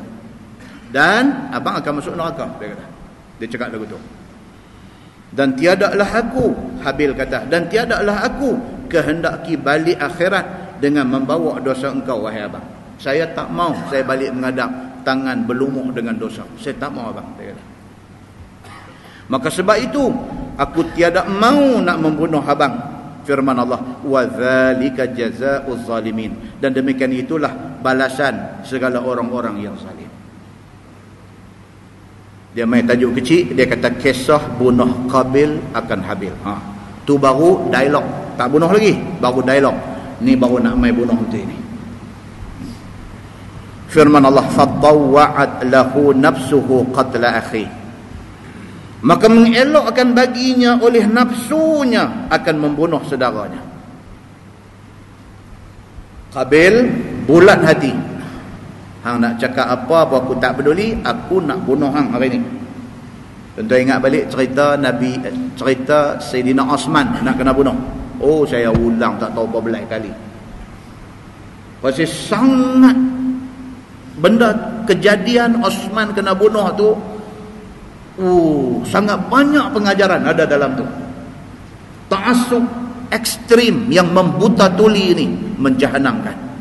Dan abang akan masuk neraka, dia kata. Dia cakap begitu. Dan tiadalah aku, Habil kata, dan tiadalah aku kehendaki balik akhirat dengan membawa dosa engkau wahai abang. Saya tak mau saya balik menghadap tangan berlumuh dengan dosa. Saya tak mau abang, dia kata. Maka sebab itu aku tiada mau nak membunuh abang. Firman Allah, wa dzalika jazaa'uz zalimin. Dan demikian itulah balasan segala orang-orang yang zalim. Dia main tajuk kecil, dia kata kisah bunuh Qabil akan Habil. Tu baru dialog, tak bunuh lagi, baru dialog. Ni baru nak main bunuh tu ini. Firman Allah, fatawwa'at lahu nafsuhu qatla akhi. Maka mengelakkan baginya oleh nafsunya akan membunuh saudaranya. Qabil bulat hati. Hang nak cakap apa aku tak peduli, aku nak bunuh hang hari ni. Tentu ingat balik cerita Nabi, cerita Sayyidina Osman nak kena bunuh. Oh, saya ulang tak tahu berapa belas kali. Pasal sangat benda kejadian Osman kena bunuh tu, sangat banyak pengajaran ada dalam tu. Ta'assub ekstrim yang membuta tuli ini menjahanamkan.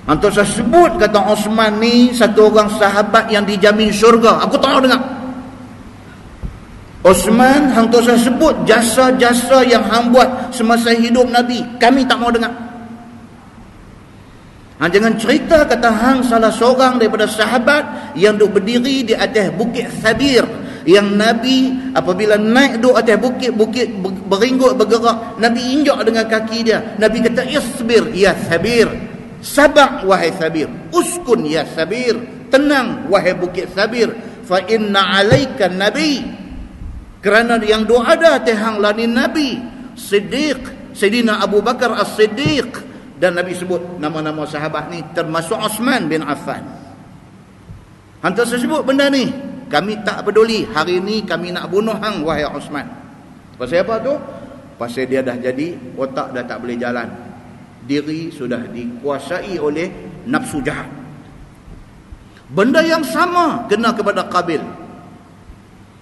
Antar saya sebut kata Osman ni satu orang sahabat yang dijamin syurga. Aku tak tahu dengar. Osman hantar saya sebut jasa-jasa yang hang buat semasa hidup Nabi, kami tak mau dengar. Jangan cerita kata hang salah seorang daripada sahabat yang duk berdiri di atas bukit Thabir, yang Nabi apabila naik duk atas bukit beringgut bergerak, Nabi injak dengan kaki dia. Nabi kata, isbir ya Thabir, sabar wahai Thabir, uskun ya Thabir, tenang wahai bukit Thabir, fa inna alaika nabi, kerana yang duk ada atas hang lani Nabi Siddiq, Sayyidina Abu Bakar As-Siddiq. Dan Nabi sebut nama-nama sahabat ni termasuk Osman bin Affan. Hantar saya sebut benda ni, kami tak peduli, hari ni kami nak bunuh hang wahai Osman. Pasal apa tu? Pasal dia dah jadi otak dah tak boleh jalan, diri sudah dikuasai oleh nafsu jahat. Benda yang sama kena kepada Qabil.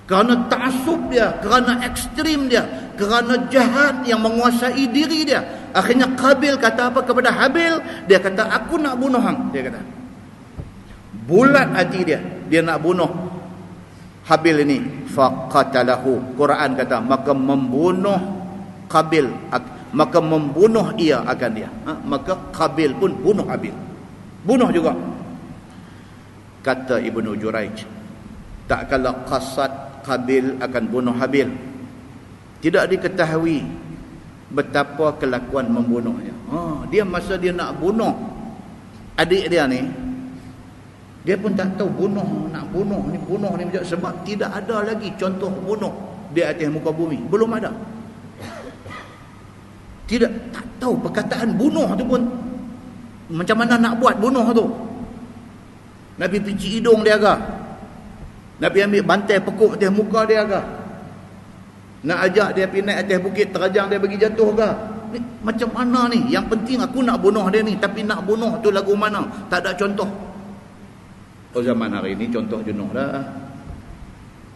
Kerana ta'assub dia, kerana ekstrim dia, kerana jahat yang menguasai diri dia, akhirnya Qabil kata apa kepada Habil? Dia kata, aku nak bunuh hang. Dia kata, bulat hati dia, dia nak bunuh Habil ini. Faqatalahu, Quran kata, maka membunuh Qabil, maka membunuh ia akan dia. Maka Qabil pun bunuh Habil, bunuh juga. Kata Ibnu Juraij, tak kala qasad Qabil akan bunuh Habil, tidak diketahui betapa kelakuan membunuhnya. Dia masa dia nak bunuh adik dia ni, dia pun tak tahu nak bunuh ni sebab tidak ada lagi contoh bunuh di atas muka bumi, belum ada. Tak tahu perkataan bunuh tu pun macam mana nak buat bunuh tu. Nabi pici hidung dia agak, Nabi ambil bantai pekuk atas muka dia agak, nak ajak dia pergi naik atas bukit, terajang dia bagi jatuh ke. Ni macam mana ni? Yang penting aku nak bunuh dia ni, tapi nak bunuh tu lagu mana? Tak ada contoh. Zaman hari ni contoh jenuh dah.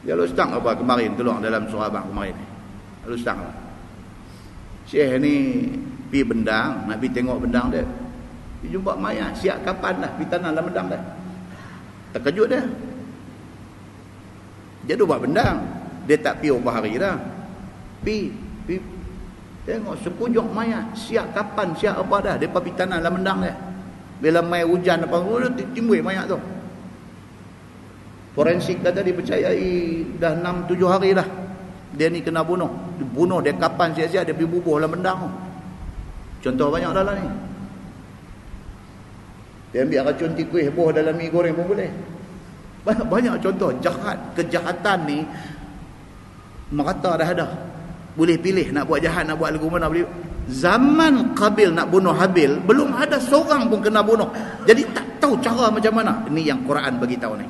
Dia lustang apa kemarin keluar dalam surah abang kemarin ni. Lustang lah. Syekh ni pergi Bendang, nak pergi tengok Bendang dia. Dia jumpa mayat, siap kapan dah, pergi tanah dalam Bendang dah. Terkejut dia. Dia duduk buat Bendang. Dia tak pergi berapa hari dah. Pergi tengok sekujur mayat, siap kapan, siap apa dah. Dia pergi tanah dalam Bendang dia. Bila mai hujan apa, timbul mayat tu. Forensik kata dipercayai dah 6-7 hari dah dia ni kena bunuh. Dibunuh dia kapan siap-siap dia pergi bubuh dalam Bendang tu. Contoh banyak dalam ni. Dia ambil racun tikus buah dalam mi goreng pun boleh. Banyak contoh kejahatan ni merata dah ada. Boleh pilih nak buat jahat, nak buat lagu mana boleh. Zaman Qabil nak bunuh Habil, belum ada seorang pun kena bunuh. Jadi tak tahu cara macam mana. Ini yang Quran bagi tahu ni.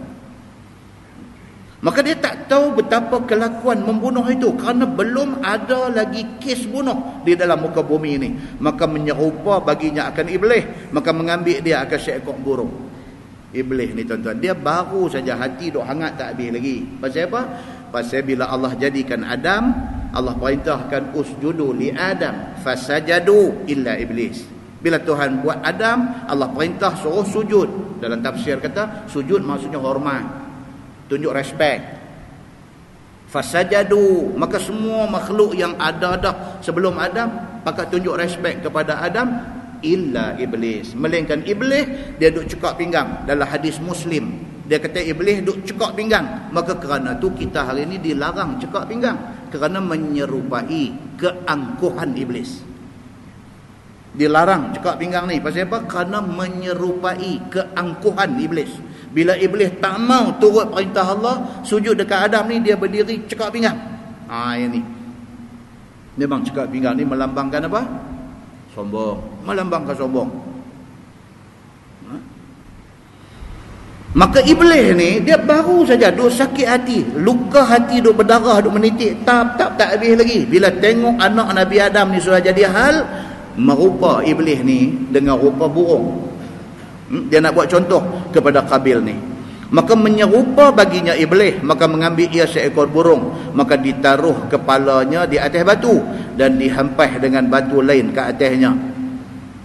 Maka dia tak tahu betapa kelakuan membunuh itu kerana belum ada lagi kes bunuh di dalam muka bumi ini. Maka menyerupa baginya akan iblis, maka mengambil dia akan seekor burung. Iblis ni tuan-tuan, dia baru saja hati duk hangat tak habis lagi. Pasal apa? Pasal bila Allah jadikan Adam, Allah perintahkan usjudu li Adam fasajadu illa iblis. Bila Tuhan buat Adam, Allah perintah suruh sujud. Dalam tafsir kata sujud maksudnya hormat, tunjuk respect. Fasajadu, maka semua makhluk yang ada dah sebelum Adam pakat tunjuk respect kepada Adam, illa iblis, melainkan iblis dia duk cekak pinggang. Dalam hadis Muslim dia kata iblis duk cekak pinggang. Maka kerana tu kita hari ni dilarang cekak pinggang, kerana menyerupai keangkuhan iblis. Dilarang cekak pinggang ni pasal apa? Kerana menyerupai keangkuhan iblis. Bila iblis tak mau turut perintah Allah, sujud dekat Adam ni, dia berdiri cekak pinggang. Yang ni memang cekak pinggang ni melambangkan apa? Sombong. Melambangkan sombong. Maka iblis ni dia baru saja duk sakit hati, luka hati, duk berdarah, duk menitik, tak habis lagi. Bila tengok anak Nabi Adam ni sudah jadi hal, merupa iblis ni dengan rupa burung. Dia nak buat contoh kepada Qabil ni. Maka menyerupa baginya iblis, maka mengambil ia seekor burung, maka ditaruh kepalanya di atas batu dan dihampas dengan batu lain ke atasnya.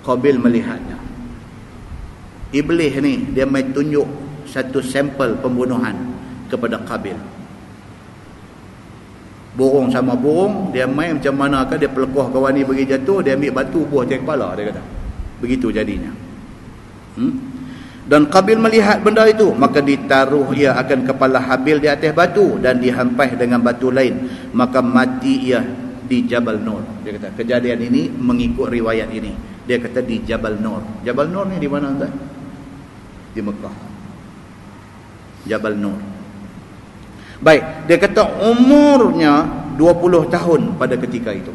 Qabil melihatnya. Iblis ni dia mai tunjuk satu sampel pembunuhan kepada Qabil. Burung sama burung, dia main macam manakah dia pelekoh kawan ni bagi jatuh, dia ambil batu buah atas kepala, dia kata. Begitu jadinya. Dan Qabil melihat benda itu, maka ditaruh ia akan kepala Habil di atas batu dan dihampas dengan batu lain, maka mati ia di Jabal Nur. Dia kata kejadian ini mengikut riwayat ini. Dia kata di Jabal Nur. Jabal Nur ni di mana tuan? Di Mekah. Jabal Nur. Baik, dia kata umurnya 20 tahun pada ketika itu.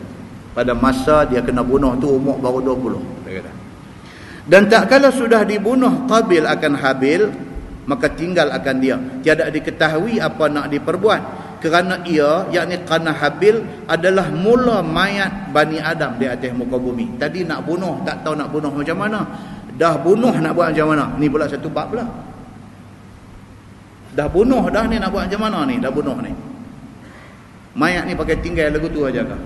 Pada masa dia kena bunuh tu umur baru 20, dia kata. Dan tak kala sudah dibunuh Qabil akan Habil, maka tinggal akan dia. Tiada diketahui apa nak diperbuat, kerana ia, yakni kerana Habil adalah mula mayat Bani Adam di atas muka bumi. Tadi nak bunuh, tak tahu nak bunuh macam mana. Dah bunuh nak buat macam mana? Ni pula satu bab pula. Dah bunuh dah ni, nak buat macam mana ni? Dah bunuh ni. Mayat ni pakai tinggal lagu tu aja kah?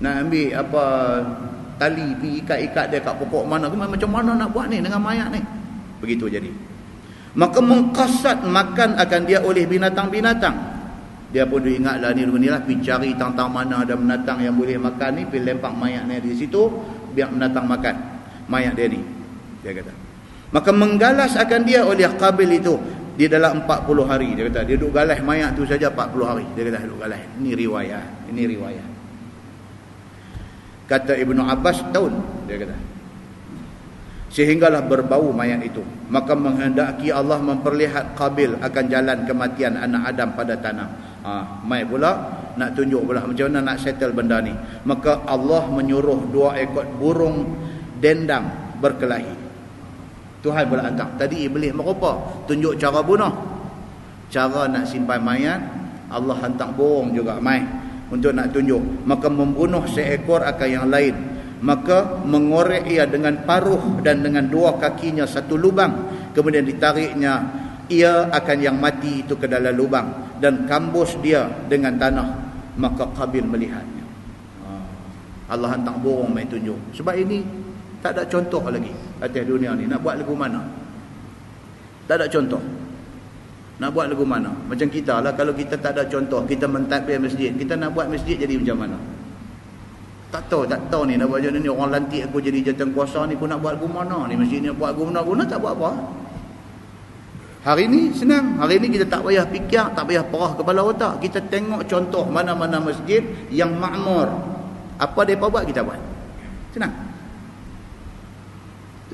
Nak ambil apa tali pergi ikat-ikat dia kat pokok mana, macam mana nak buat ni dengan mayat ni? Begitu jadi. Maka mengkasat makan akan dia oleh binatang-binatang. Dia pun ingatlah ni lah, pergi cari tang-tang mana ada binatang yang boleh makan ni, pergi lempak mayat ni di situ, biar binatang makan mayat dia ni, dia kata. Maka menggalas akan dia oleh Qabil itu di dalam 40 hari. Dia kata dia duduk galas mayat tu saja 40 hari. Dia kata duduk galas. Ini riwayat. Kata Ibnu Abbas tahun, dia kata. Sehinggalah berbau mayat itu. Maka menghendaki Allah memperlihat Qabil akan jalan kematian anak Adam pada tanah. Mai pula nak tunjuk pula macam mana nak settle benda ni. Maka Allah menyuruh 2 ekor burung dendang berkelahi. Tuhan pula hantar. Tadi iblis merupa tunjuk cara bunuh, cara nak simpan mayat. Allah hantar burung juga mai untuk nak tunjuk. Maka membunuh seekor akan yang lain, maka mengorek ia dengan paruh dan dengan 2 kakinya satu lubang, kemudian ditariknya ia akan yang mati itu ke dalam lubang dan kambus dia dengan tanah. Maka Qabil melihatnya. Allah hantar burung main tunjuk. Sebab ini tak ada contoh lagi atas dunia ni. Nak buat lagu mana? Tak ada contoh. Nak buat lagu mana? Macam kita lah, kalau kita tak ada contoh, kita mentadbir masjid, kita nak buat masjid jadi macam mana? Tak tahu ni nak buat macam ni. Orang lantik aku jadi jawatan kuasa ni, aku nak buat lagu mana ni? Masjid ni buat lagu mana? Tak buat apa. Hari ni senang. Hari ni kita tak payah fikir, tak payah perah kepala otak. Kita tengok contoh mana-mana masjid yang makmur. Apa mereka buat, kita buat. Senang.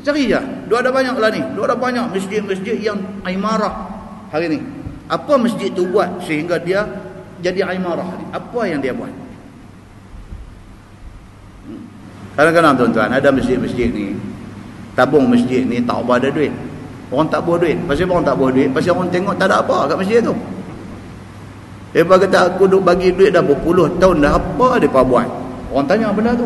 Cari je. Dia ada banyak lah ni. Dia ada banyak masjid-masjid yang imarah hari ni. Apa masjid tu buat sehingga dia jadi imarah? Apa yang dia buat? Kadang-kadang tuan-tuan, ada masjid-masjid ni, tabung masjid ni tak ada duit. Orang tak bawa duit. Pasal orang tak bawa duit, pasal orang tengok tak ada apa kat masjid tu. Mereka kata aku duk bagi duit dah berpuluh tahun dah, apa mereka buat? Orang tanya benda tu.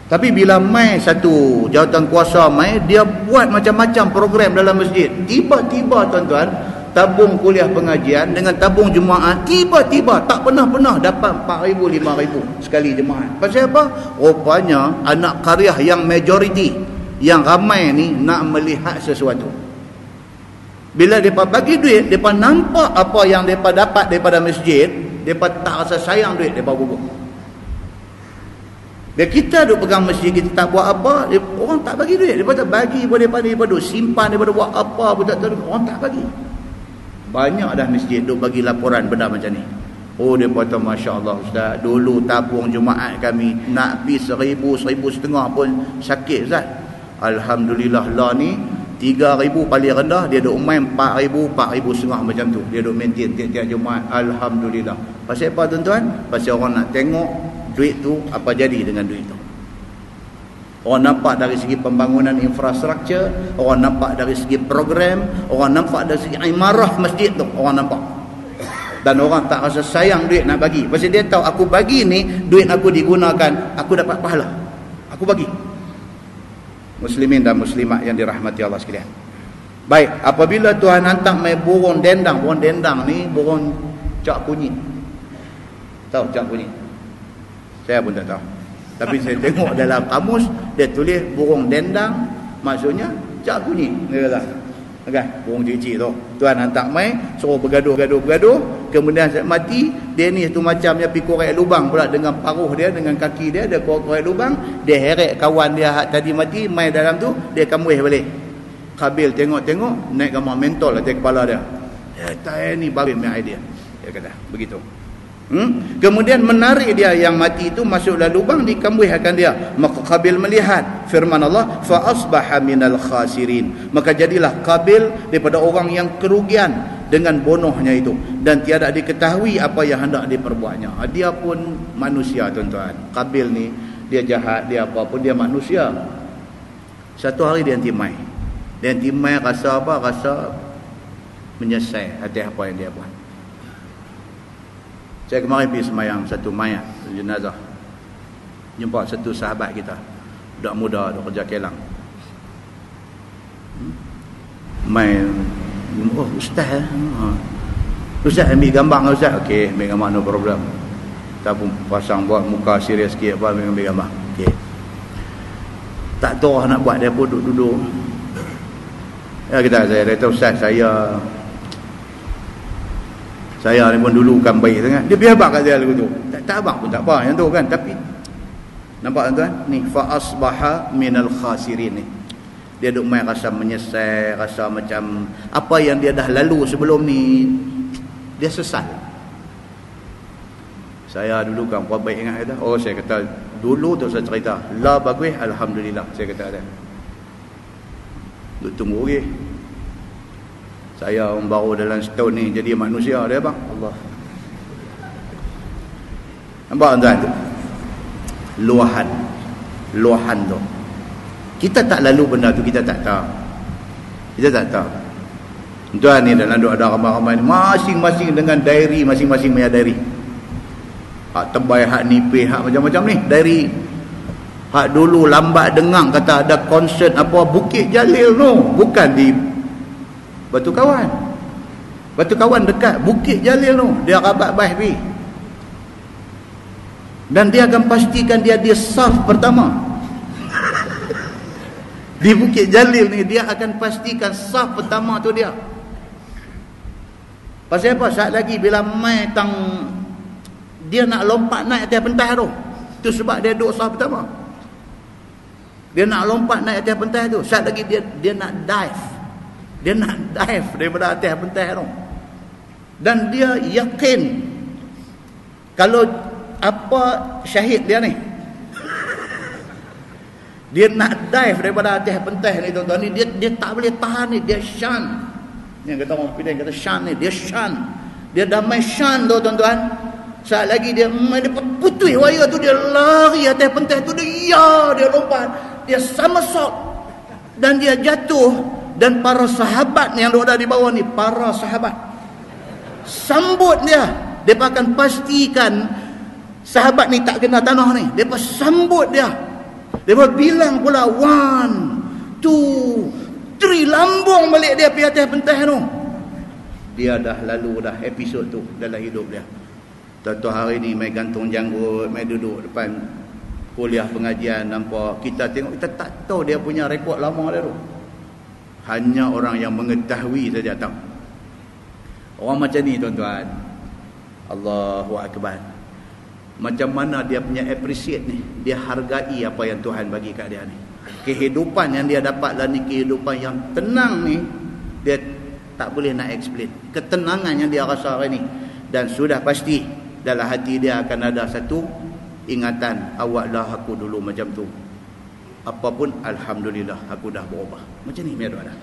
Tapi bila mai satu jawatan kuasa mai, dia buat macam-macam program dalam masjid. Tiba-tiba tuan-tuan, tabung kuliah pengajian dengan tabung jemaah tiba-tiba tak pernah dapat 4,000 5,000 sekali jemaah. Pasal apa? Rupanya anak karya yang majoriti, yang ramai ni nak melihat sesuatu. Bila mereka bagi duit, mereka nampak apa yang mereka dapat daripada masjid, mereka tak rasa sayang duit, mereka gubuk. Bila kita duk pegang masjid, kita tak buat apa, orang tak bagi duit. Mereka tak bagi pun mereka duk simpan, mereka buat apa pun tak tahu, orang tak bagi. Banyak dah masjid duk bagi laporan benda macam ni. Oh, dia kata Masya Allah Ustaz, dulu tabung Jumaat kami nak pergi 1,000, 1,500 pun sakit Ustaz. Alhamdulillah lah ni 3,000 paling rendah, dia duk main 4,000, 4,500 macam tu. Dia duk maintain tiap-tiap Jumaat. Alhamdulillah. Pasal apa tuan-tuan? Pasal orang nak tengok duit tu apa jadi dengan duit tu. Orang nampak dari segi pembangunan infrastruktur, orang nampak dari segi program, orang nampak dari segi imarah masjid tu, orang nampak. Dan orang tak rasa sayang duit nak bagi. Pasal dia tahu aku bagi ni, duit aku digunakan, aku dapat pahala. Aku bagi. Muslimin dan muslimat yang dirahmati Allah sekalian. Baik, apabila Tuhan hantar mai burung dendang ni burung cak kunyit. Tahu cak kunyit? Saya pun tak tahu. Tapi saya tengok dalam kamus dia tulis burung dendang, maksudnya cak kunyit. Dia kata, kan? Burung cicik tu. Tuan hantar mai suruh bergaduh, kemudian mati, dia ni tu macamnya pergi korek lubang pula dengan paruh dia, dengan kaki dia korek lubang, dia heret kawan dia hak tadi mati mai dalam tu, dia kambuh balik. Kabil tengok, naik gambar mentol atas kepala dia. Tak ni babi punya idea. Dia kata begitu. Kemudian menarik dia yang mati itu masuk dalam lubang, dikambuhkan dia. Maka Qabil melihat firman Allah, fa asbaha minal khasirin. Maka jadilah Qabil daripada orang yang kerugian dengan bunuhnya itu, dan tiada diketahui apa yang hendak diperbuatnya. Dia pun manusia tuan-tuan. Qabil ni dia jahat, dia apa pun, dia manusia. Satu hari dia anti-mai. Dia anti-mai rasa apa? Rasa menyesal atas apa yang dia buat. Saya kemarin pergi semayang satu mayat jenazah. Jumpa satu sahabat kita, budak muda duk kerja kelang. Main, oh ustaz, ustaz ambil gambar dengan ustaz. Okey, ambil gambar no problem. Kita pun pasang buat muka serius sikit apa, ambil gambar. Okey. Tak tahu nak buat, dia pun duduk. Ya saya kata ustaz, saya ni pun dulu kan baik sangat. Dia biar abang kat dia lagu tu. Tak abang pun tak apa yang tu kan. Tapi nampak tuan-tuan? Ni fa asbaha minal khasirin ni. Dia duk main rasa menyesal, rasa macam apa yang dia dah lalu sebelum ni, dia sesal. Saya dulu kan buat baik ingat kata. Oh, saya kata dulu tu saya cerita. La bagus, alhamdulillah saya kata ada. Duk tunggu lagi. Saya orang baru dalam setahun ni jadi manusia dia bang. Allah. Nampak tuan tu? Luahan tu. Kita tak lalu benda tu, kita tak tahu. Tuan ni dalam doa ramai-ramai ni, masing-masing dengan diary, masing-masing punya diary. Hak tebal, hak nipis, hak macam-macam ni diary. Hak dulu lambat dengang kata ada konsert apa Bukit Jalil tu, bukan di Batu Kawan dekat Bukit Jalil tu, dia rabat baih pergi. Dan dia akan pastikan dia saf pertama. Di Bukit Jalil ni dia akan pastikan saf pertama tu dia. Pasal apa? Saat lagi bila mai tang dia nak lompat naik atas pentas tu. Tu sebab dia duduk saf pertama. Dia nak lompat naik atas pentas tu. Saat lagi dia nak dive. Dia nak dive daripada atas pentas tu. Dan dia yakin kalau apa syahid dia ni, dia nak dive daripada atas pentas ni tuan-tuan ni, dia tak boleh tahan ni, dia shan. Yang kata orang Penang kata shan ni, dia shan. Dia dah main shan tu tuan-tuan. Saat lagi dia putui wayar tu, dia lari atas pentas tu, dia lompat, dia somersault dan dia jatuh. Dan para sahabat yang ada di bawah ni, para sahabat sambut dia. Dia akan pastikan sahabat ni tak kena tanah ni. Dia sambut dia. Dia bilang pula 1, 2, 3, lambung balik dia pergi atas pentas tu. Dia dah lalu dah episod tu dalam hidup dia. Tentu hari ni mai gantung janggut, mai duduk depan kuliah pengajian, nampak kita tengok, kita tak tahu dia punya rekod lama dia tu. Hanya orang yang mengetahui saja tahu. Orang macam ni tuan-tuan, Allahu Akbar. Macam mana dia punya appreciate ni, dia hargai apa yang Tuhan bagi kat dia ni. Kehidupan yang dia dapat lah ni, kehidupan yang tenang ni, dia tak boleh nak explain ketenangan yang dia rasa hari ni. Dan sudah pasti dalam hati dia akan ada satu ingatan, awaklah aku dulu macam tu, apapun alhamdulillah aku dah berubah. Macam ni dia ada.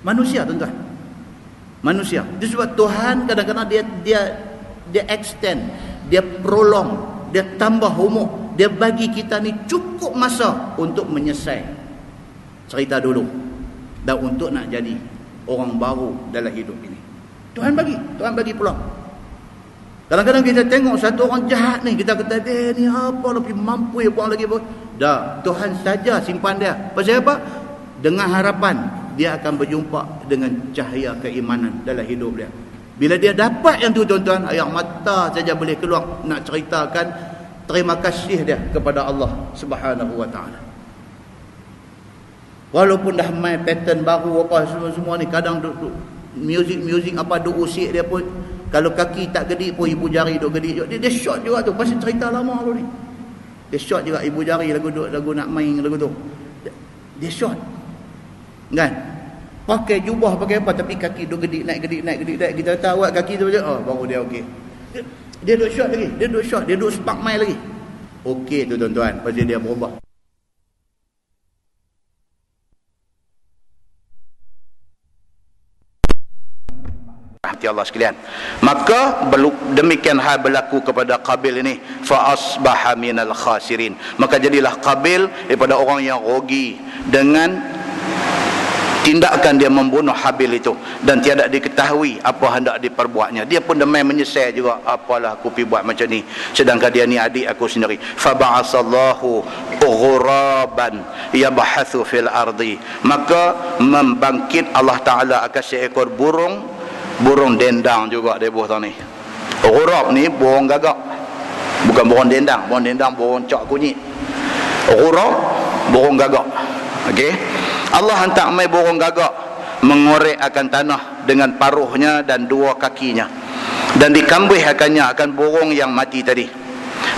Manusia tuan-tuan, manusia. Itu sebab Tuhan kadang-kadang dia extend, dia prolong, dia tambah umur, dia bagi kita ni cukup masa untuk menyelesai cerita dulu dan untuk nak jadi orang baru dalam hidup ini. Tuhan bagi peluang. Kadang-kadang kita tengok satu orang jahat ni, kita kata dia ni apa lebih mampu buang lagi pun. Dah, Tuhan saja simpan dia. Pasal apa? Dengan harapan dia akan berjumpa dengan cahaya keimanan dalam hidup dia. Bila dia dapat yang tu tuan-tuan, air mata saja boleh keluar nak ceritakan terima kasih dia kepada Allah Subhanahu wa taala. Walaupun dah main pattern baru apa semua ni, kadang music apa duk usik dia pun, kalau kaki tak gedik pun ibu jari duk gedik. Dia short juga tu, pasal cerita lama tu ni. Dia short juga ibu jari lagu nak main lagu tu. Dia short. Kan? Pakai jubah pakai apa tapi kaki duk gedik naik. Kita tahu kaki tu je, baru dia okey. Dia duk short lagi. Dia duk spark main lagi. Okey tu tuan-tuan, pasal dia berubah. Allah sekalian, maka demikian hal berlaku kepada Qabil ini, fa asbaha minal khasirin, maka jadilah Qabil daripada orang yang rugi dengan tindakan dia membunuh Habil itu, dan tiada diketahui apa hendak diperbuatnya. Dia pun demai menyesal juga, apalah aku pergi buat macam ni, sedangkan dia ni adik aku sendiri. Fa ba'asallahu ghuraban yabhathu fil ardi, maka membangkit Allah Taala akan seekor burung dendang juga dia buah ni. Ghurab ni burung gagak, bukan burung dendang. Burung dendang burung cak kunyit. Ghurab burung gagak. Okey, Allah hantar mai burung gagak mengorek akan tanah dengan paruhnya dan dua kakinya, dan dikambihkannya akan burung yang mati tadi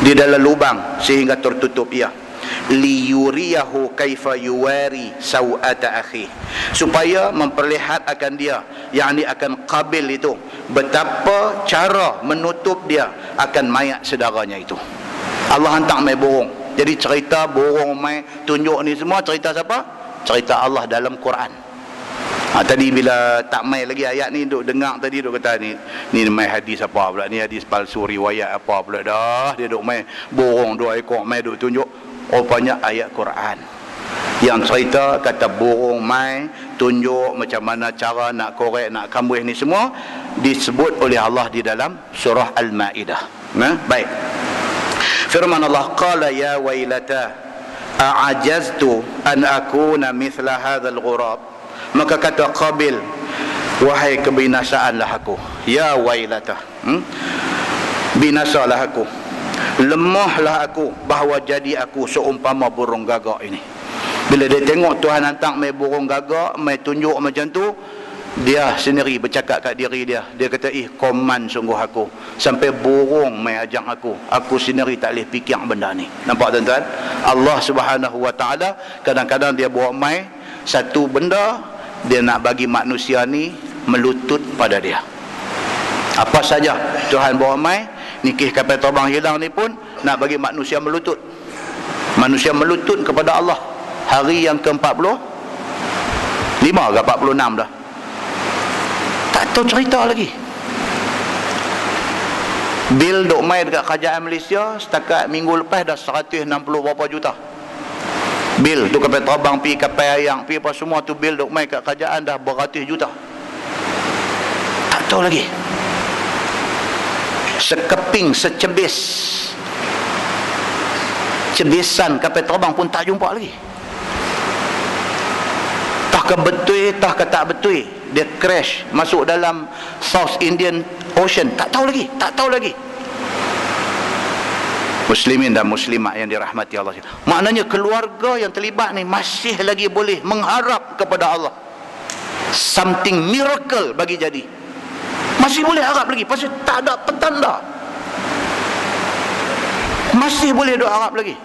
di dalam lubang sehingga tertutup ia, liyuriyahu kaifa yuwari sawata akhi, supaya memperlihat akan dia, yakni akan Qabil itu, betapa cara menutup dia akan mayat saudaranya itu. Allah hantar mai burung. Jadi cerita burung mai tunjuk ni semua cerita siapa? Cerita Allah dalam Quran. Tadi bila tak mai lagi ayat ni duk dengar tadi duk kata ni mai hadis apa pula ni, hadis palsu, riwayat apa pula dah. Dia duk mai burung dua ekor mai duk tunjuk, rupanya ayat Quran yang cerita kata burung mai tunjuk macam mana cara nak korek, nak kambih ni semua disebut oleh Allah di dalam surah Al-Maidah. Baik. Firman Allah, qala ya wailata a'ajaztu an akuna mithla hadzal ghurab, maka kata Qabil, wahai kebinasaanlah aku, ya wailata, binasalah aku, lemahlah aku, bahawa jadi aku seumpama burung gagak ini. Bila dia tengok Tuhan hantar mai burung gagak, mai tunjuk macam tu, dia sendiri bercakap kat diri dia. Dia kata, koman sungguh aku. Sampai burung mai ajak aku sendiri tak boleh fikir benda ni. Nampak tuan-tuan? Allah Subhanahu Wa Taala kadang-kadang dia bawa mai satu benda, dia nak bagi manusia ni melutut pada dia. Apa saja Tuhan bawa mai, nikih kapal terbang hilang ni pun nak bagi manusia melutut. Manusia melutut kepada Allah. Hari yang ke-45 ke 46 dah. Tak tahu cerita lagi. Bil duk mai dekat kerajaan Malaysia setakat minggu lepas dah 160 berapa juta. Bil tu kapal terbang pi, kapal ayang pi, apa semua tu bil duk mai kat kerajaan dah beratus juta. Tak tahu lagi. Sekeping, secebis cebisan kapal terbang pun tak jumpa lagi. Tak ke betul, tak ke tak betul, dia crash masuk dalam South Indian Ocean, tak tahu lagi. Muslimin dan muslimat yang dirahmati Allah, maknanya keluarga yang terlibat ni masih lagi boleh mengharap kepada Allah something miracle bagi jadi, masih boleh harap lagi, pasal tak ada petanda, masih boleh doa harap lagi.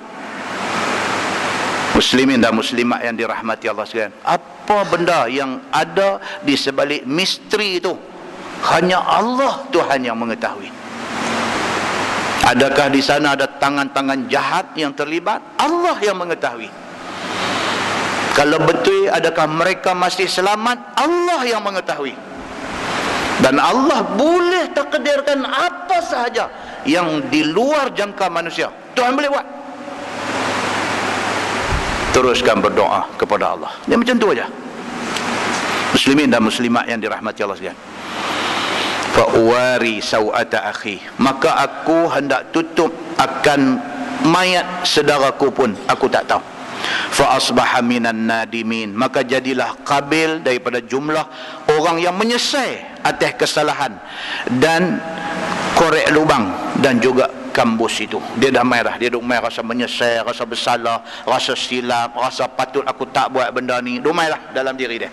Muslimin dan muslimat yang dirahmati Allah sekalian, apa benda yang ada di sebalik misteri itu hanya Allah Tuhan yang mengetahui. Adakah di sana ada tangan-tangan jahat yang terlibat? Allah yang mengetahui. Kalau betul adakah mereka masih selamat? Allah yang mengetahui. Dan Allah boleh takdirkan apa sahaja yang di luar jangka manusia, Tuhan boleh buat. Teruskan berdoa kepada Allah. Dia macam tu aja. Muslimin dan muslimat yang dirahmati Allah sekalian. Fa uwari sawata akhi, maka aku hendak tutup akan mayat saudaraku pun aku tak tahu. Fa asbaha minan nadimin, maka jadilah Qabil daripada jumlah orang yang menyesal atas kesalahan dan korek lubang dan juga kambus itu. Dia dah mai dah, dia duk mai rasa menyesal, rasa bersalah, rasa silap, rasa patut aku tak buat benda ni, duk mai lah dalam diri dia.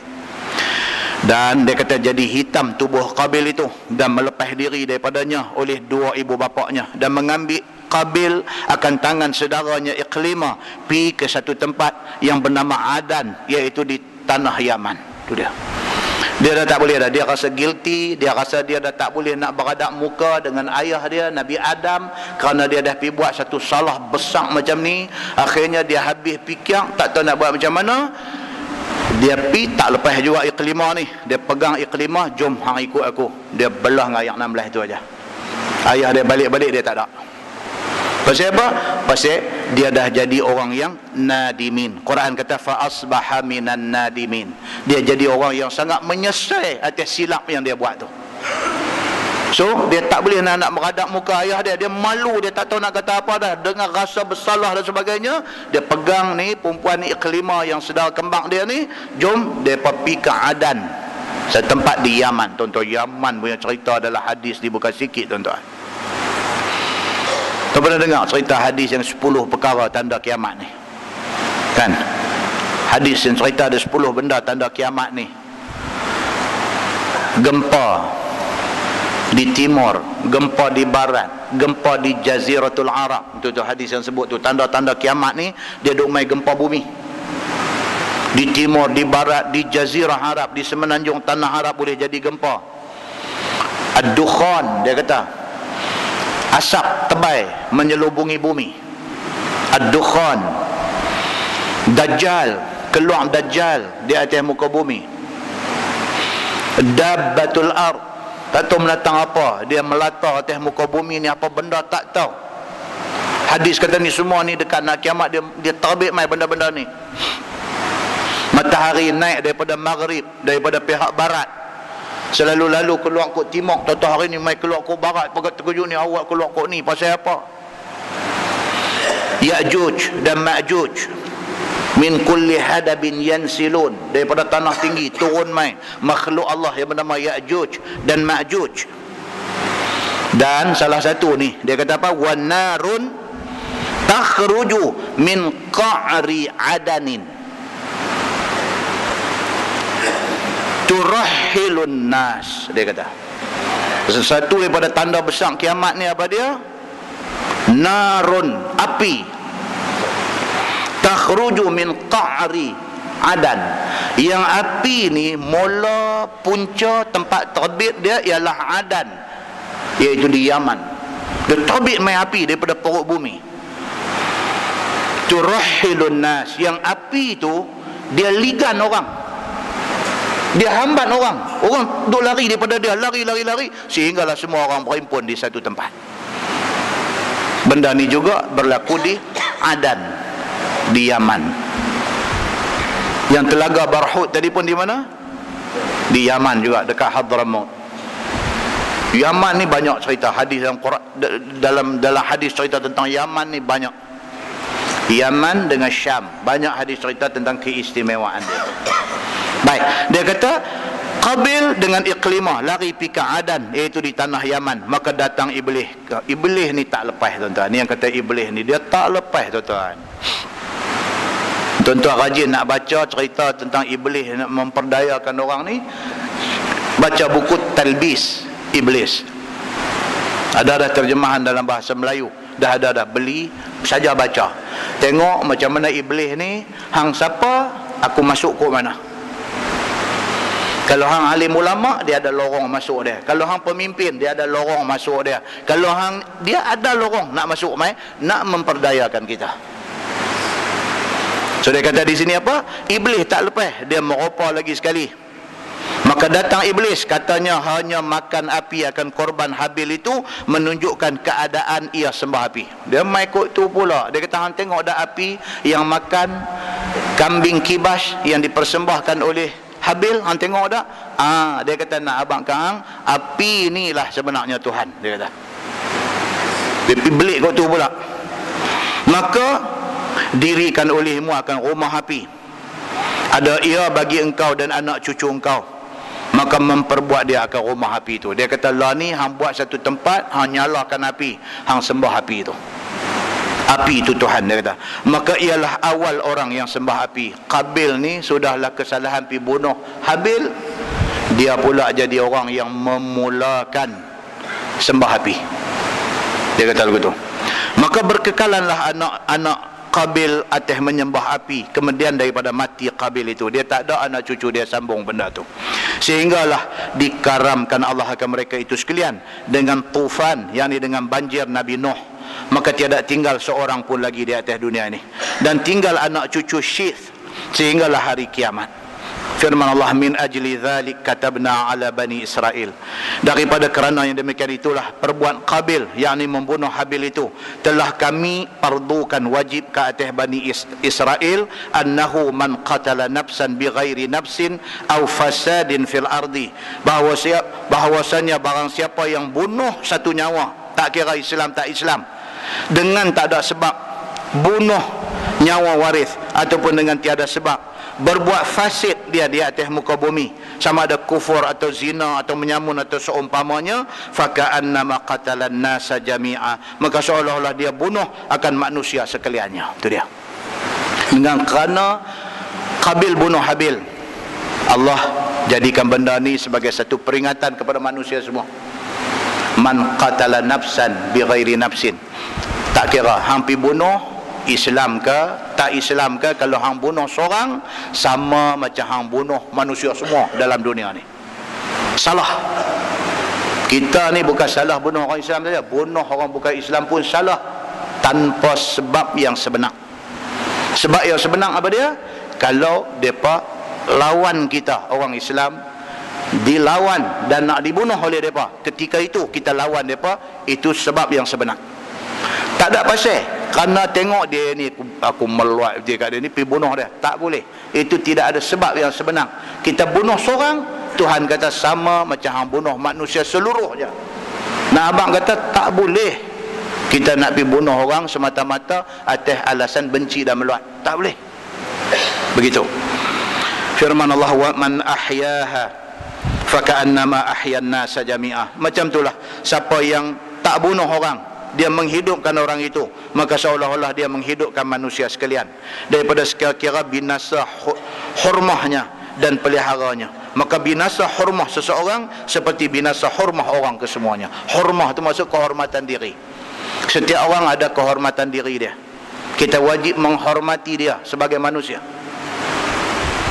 Dan dia kata jadi hitam tubuh Qabil itu dan melepas diri daripadanya oleh dua ibu bapaknya, dan mengambil Qabil akan tangan saudaranya Iklimah pi ke satu tempat yang bernama Adan, iaitu di tanah Yaman. Tu dia. Dia dah tak boleh dah, dia rasa guilty, dia rasa dia dah tak boleh nak berhadap muka dengan ayah dia Nabi Adam, kerana dia dah pergi buat satu salah besar macam ni. Akhirnya dia habis fikir tak tahu nak buat macam mana. Dia pergi tak lepas juga Iklimah ni, dia pegang Iklimah, jom hang ikut aku. Dia belah dengan ayat 16 tu aja. Ayah dia balik-balik dia tak ada. Pasal apa? Pasal dia dah jadi orang yang nadimin. Quran kata fa asbaha minan nadimin. Dia jadi orang yang sangat menyesal atas silap yang dia buat tu. So dia tak boleh nak menghadap muka ayah dia, dia malu, dia tak tahu nak kata apa dah, dengan rasa bersalah dan sebagainya. Dia pegang ni perempuan ni Iklimah yang saudara kembang dia ni, jom dia pergi ke Adan, satu tempat di Yaman. Tuan-tuan, Yaman punya cerita adalah hadis ni, bukan sikit tuan-tuan. Tuan pernah dengar cerita hadis yang 10 perkara tanda kiamat ni? Kan? Hadis yang cerita ada 10 benda tanda kiamat ni. Gempa di timur, gempa di barat, gempa di Jaziratul Arab. Itu hadis yang sebut tu, tanda-tanda kiamat ni dia duk mai gempa bumi. Di timur, di barat, di Jazirah Arab, di semenanjung tanah Arab boleh jadi gempa. Ad-dukhan, dia kata asap tebal menyelubungi bumi. Ad-dukhan. Dajjal, keluar Dajjal di atas muka bumi. Dabbatul ard, tak tahu menatang apa, dia melata atas muka bumi ni, apa benda tak tahu. Hadis kata ni semua ni dekat nak kiamat, dia terbit mai benda-benda ni. Matahari naik daripada maghrib, daripada pihak barat, selalu-lalu keluar kot timur. Tahu hari ni mai keluar kot barat, pakat terkejut ni awak keluar kot ni, pasal apa? Ya'juj dan Ma'juj min kulli hadabin yansilun, daripada tanah tinggi turun mai makhluk Allah yang bernama Ya'juj dan Ma'juj. Dan salah satu ni dia kata apa, wan narun takhruju min qa'ri adanin turahhilun nas. Dia kata sesuatu daripada tanda besar kiamat ni apa dia? Narun, api, takhruju min qa'ri adan, yang api ni mula punca tempat terbit dia ialah Adan, iaitu di Yaman. Dia terbit main api daripada perut bumi. Turahhilun nas, yang api tu dia ligan orang, dia hambat orang duk lari daripada dia, lari sehinggalah semua orang berhimpun di satu tempat. Benda ni juga berlaku di Adan, di Yaman. Yang telaga Barhut tadi pun di mana? Di Yaman juga, dekat Hadramaut. Yaman ni banyak cerita hadis dalam Quran, dalam hadis cerita tentang Yaman ni banyak. Yaman dengan Syam, banyak hadis cerita tentang keistimewaan dia. Baik, dia kata Qabil dengan Iklimah lari pergi ke Adan, iaitu di tanah Yaman. Maka datang Iblis. Iblis ni tak lepas, tuan-tuan. Ni yang kata Iblis ni, dia tak lepas, tuan-tuan. Tuan-tuan rajin nak baca cerita tentang Iblis nak memperdayakan orang ni, baca buku Talbis Iblis. Ada terjemahan dalam bahasa Melayu. Dah beli saja baca. Tengok macam mana Iblis ni, hang siapa aku masuk ke mana. Kalau hang alim ulama, dia ada lorong masuk dia. Kalau hang pemimpin, dia ada lorong masuk dia. Kalau hang, dia ada lorong nak masuk mai, nak memperdayakan kita. So dia kata di sini apa? Iblis tak lepas, dia meropa lagi sekali. Maka datang Iblis, katanya hanya makan api akan korban Habil itu menunjukkan keadaan ia sembah api. Dia mai ikut tu pula. Dia kata hang tengok dah api yang makan kambing kibas yang dipersembahkan oleh Habil, hang tengok tak? Dia kata nak abang kang, api inilah sebenarnya Tuhan, dia kata. Dia belik kat tu pula. Maka dirikan olehmu akan rumah api, ada ia bagi engkau dan anak cucu engkau, maka memperbuat dia akan rumah api itu. Dia kata lah ni hang buat satu tempat, hang nyalakan api, hang sembah api itu. Api itu Tuhan, dia kata. Maka ialah awal orang yang sembah api. Qabil ni sudahlah kesalahan pi bunuh Habil, dia pula jadi orang yang memulakan sembah api. Dia kata begitu. Maka berkekalanlah anak-anak Qabil atas menyembah api. Kemudian daripada mati Qabil itu, dia tak ada anak cucu dia sambung benda tu. Sehinggalah dikaramkan Allah akan mereka itu sekalian dengan tufan, yakni dengan banjir Nabi Nuh. Maka tiada tinggal seorang pun lagi di atas dunia ini, dan tinggal anak cucu Syith sehinggalah hari kiamat. Firman Allah, min ajli dzalik katabna ala bani Israel. Daripada kerana yang demikian itulah perbuatan Qabil, yakni membunuh Habil itu, telah kami fardukan wajib ke atas bani Israel, annahu man qatala nafsan bighairi nafsin aw fasadin fil ardi, bahwasanya barang siapa yang bunuh satu nyawa, tak kira Islam tak Islam, dengan tak ada sebab, bunuh nyawa waris ataupun dengan tiada sebab, berbuat fasid dia di atas muka bumi, sama ada kufur atau zina atau menyamun atau seumpamanya, faka'annama qatalan nasa jami'a, maka seolah-olah dia bunuh akan manusia sekaliannya. Itu dia. Dengan kerana Qabil bunuh Habil, Allah jadikan benda ni sebagai satu peringatan kepada manusia semua. Man qatala nafsan bighairi nafsin, tak kira hang pi bunuh Islam ke tak Islam ke, kalau hang bunuh seorang, sama macam hang bunuh manusia semua dalam dunia ni. Salah. Kita ni bukan salah bunuh orang Islam saja, bunuh orang bukan Islam pun salah, tanpa sebab yang sebenar. Sebab yang sebenar apa dia? Kalau mereka lawan kita orang Islam, dilawan dan nak dibunuh oleh mereka, ketika itu kita lawan mereka, itu sebab yang sebenar. Tak ada pasal kerana tengok dia ni aku meluat dia kat dia ni, pergi bunuh dia, tak boleh. Itu tidak ada sebab yang sebenar. Kita bunuh seorang, Tuhan kata sama macam hang bunuh manusia seluruhnya. Nah, abang kata tak boleh kita nak pergi bunuh orang semata-mata atas alasan benci dan meluat, tak boleh. Begitu firman Allah, wa man ahyaha faka'annama ahyan nasa jami'ah. Macam itulah siapa yang tak bunuh orang, dia menghidupkan orang itu, maka seolah-olah dia menghidupkan manusia sekalian daripada sekira-kira binasa hurmahnya dan peliharanya. Maka binasa hurmah seseorang seperti binasa hurmah orang kesemuanya. Hurmah itu maksud kehormatan diri. Setiap orang ada kehormatan diri dia, kita wajib menghormati dia sebagai manusia.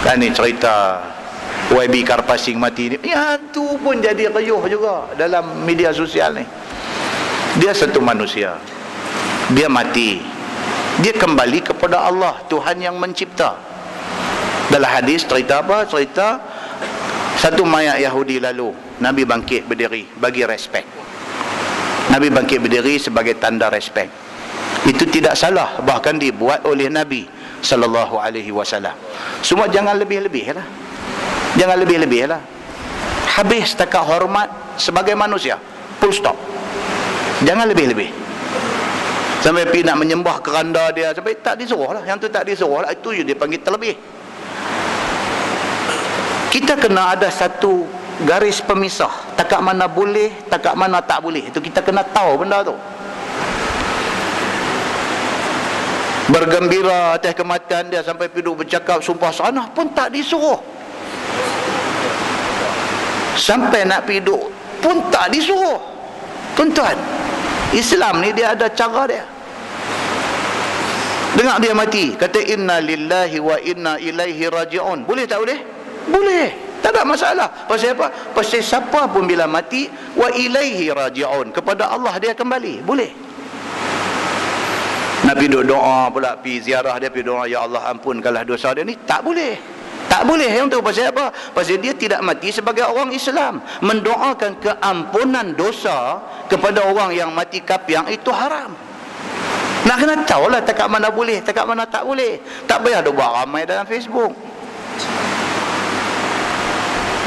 Kan ni cerita YB Karpasing mati ni, ya tu pun jadi riuh juga dalam media sosial ni. Dia satu manusia, dia mati, dia kembali kepada Allah, Tuhan yang mencipta. Dalam hadis cerita apa? Cerita satu mayat Yahudi lalu, Nabi bangkit berdiri bagi respect. Nabi bangkit berdiri sebagai tanda respect. Itu tidak salah, bahkan dibuat oleh Nabi sallallahu alaihi wasallam. Semua jangan lebih-lebih lah. Jangan lebih-lebih lah. Habis setakat hormat sebagai manusia, full stop. Jangan lebih-lebih. Sampai pergi nak menyembah keranda dia, sampai tak disuruh lah. Yang tu tak disuruh lah, itu dia panggil terlebih. Kita kena ada satu garis pemisah, takat mana boleh, takat mana tak boleh. Itu kita kena tahu benda tu. Bergembira atas kematian dia sampai pergi bercakap sumpah sanah pun tak disuruh. Sampai nak pergi duduk pun tak disuruh. Tuan-tuan, Islam ni dia ada cara dia. Dengar dia mati, kata inna lillahi wa inna ilaihi raji'un. Boleh tak boleh? Boleh, tak ada masalah. Pasal apa? Pasal siapa pun bila mati, wa ilaihi raji'un, kepada Allah dia kembali. Boleh. Nak pergi doa pula, pergi ziarah dia, pergi doa, ya Allah ampunkanlah dosa dia ni, tak boleh. Tak boleh yang tu. Pasal apa? Pasal dia tidak mati sebagai orang Islam. Mendoakan keampunan dosa kepada orang yang mati kafir itu haram. Nak kena tahulah takat mana boleh, takat mana tak boleh. Tak payah dia buat ramai dalam Facebook.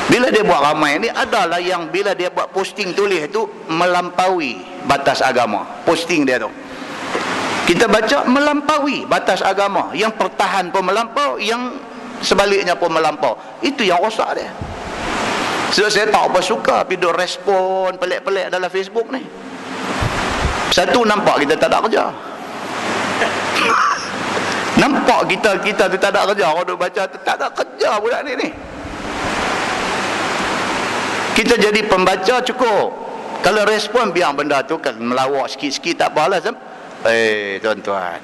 Bila dia buat ramai ni, adalah yang bila dia buat posting tulis tu melampaui batas agama. Posting dia tu, kita baca melampaui batas agama. Yang pertahan pun melampau, yang sebaliknya pun melampau. Itu yang rosak dia. Sebab saya tak apa suka video respon pelik-pelik dalam Facebook ni. Satu, nampak kita tak ada kerja. Nampak kita tu tak ada kerja. Orang duk baca tak ada kerja budak ni. Kita jadi pembaca cukup. Kalau respon biar benda tu kan melawak sikit-sikit tak apalah. Tuan-tuan,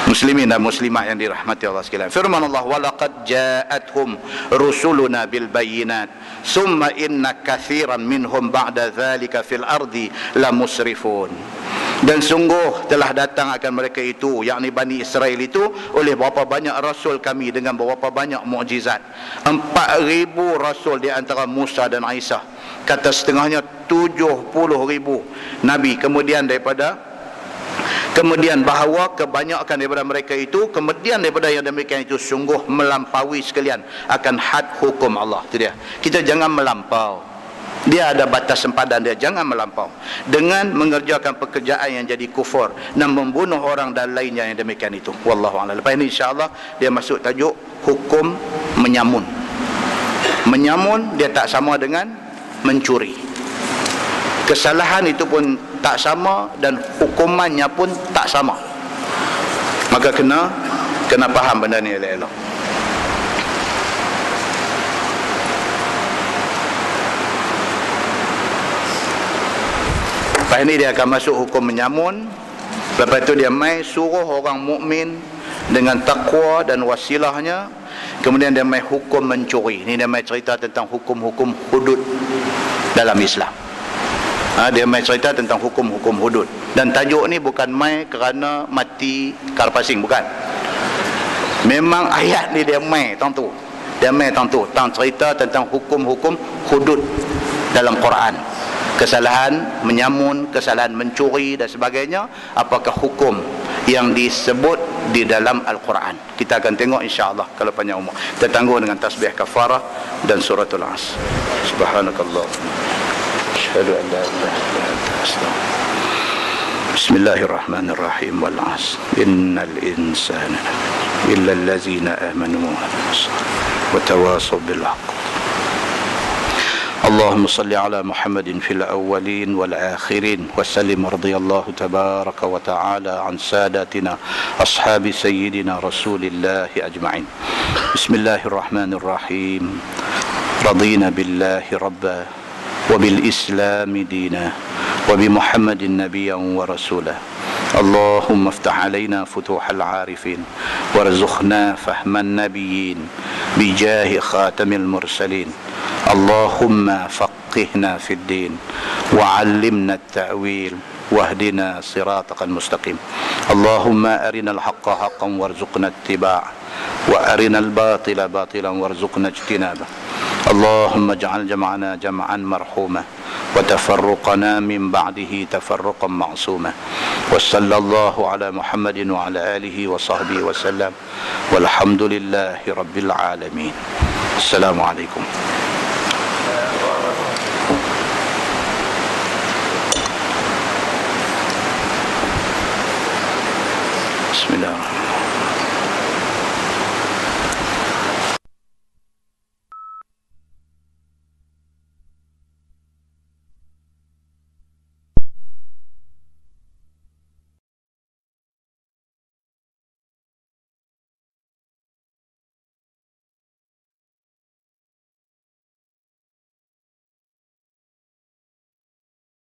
muslimin dan muslimat yang dirahmati Allah sekalian, firman Allah, walaqad ja'athum rusuluna bil bayyinat summa inna katsiran minhum ba'da dzalika fil ardi la musrifun. Dan sungguh telah datang akan mereka itu, yakni Bani Israel itu, oleh berapa banyak rasul kami dengan berapa banyak mukjizat. 4,000 rasul di antara Musa dan Isa. Kata setengahnya 70,000 nabi. Kemudian bahawa kebanyakan daripada mereka itu, kemudian daripada yang demikian itu, sungguh melampaui sekalian akan had hukum Allah. Itu dia. Kita jangan melampau. Dia ada batas sempadan dia, jangan melampau dengan mengerjakan pekerjaan yang jadi kufur dan membunuh orang dan lainnya yang demikian itu. Wallahu a'lam. Lepas ini insya-Allah dia masuk tajuk hukum menyamun. Menyamun dia tak sama dengan mencuri. Kesalahan itu pun tak sama dan hukumannya pun tak sama. Maka kena faham benda ni elok-elok. Lepas ni dia akan masuk hukum menyamun. Lepas tu dia mai suruh orang mukmin dengan takwa dan wasilahnya. Kemudian dia mai hukum mencuri. Ni dia mai cerita tentang hukum-hukum hudud dalam Islam. Dia mai cerita tentang hukum-hukum hudud. Dan tajuk ni bukan mai kerana mati Karpasing, bukan. Memang ayat ni dia mai tentu. Dia mai tentu tentang cerita tentang hukum-hukum hudud dalam Quran. Kesalahan menyamun, kesalahan mencuri dan sebagainya, apakah hukum yang disebut di dalam Al-Quran. Kita akan tengok insya-Allah kalau panjang umur. Kita tangguh dengan tasbih kafarah dan suratul As. Subhanakallah, asyhadu an la ilaha illa anta, astaghfiruka. Bismillahirrahmanirrahim. Wal 'asr innal insana illa allazina amanu wa tawassaw bil haqq اللهم صل على محمد في الأولين والآخرين وسلم رضي الله تبارك وتعالى عن ساداتنا أصحاب سيدنا رسول الله أجمعين. بسم الله الرحمن الرحيم. رضينا بالله ربا وبالإسلام دينا وبمحمد نبيا ورسولا. اللهم افتح علينا فتوح العارفين وارزقنا فهم النبيين بجاه خاتم المرسلين. اللهم فقهنا في الدين وعلمنا التأويل واهدنا صراطك المستقيم. اللهم أرنا الحق حقا وارزقنا اتباعه وأرنا الباطل باطلا وارزقنا اجتنابه. اللهم اجعل جمعنا جمعا مرحوما وتفرقنا من بعده تفرقا معصوما. وصلى الله على محمد وعلى آله وصحبه وسلم والحمد لله رب العالمين. السلام عليكم. بسم الله.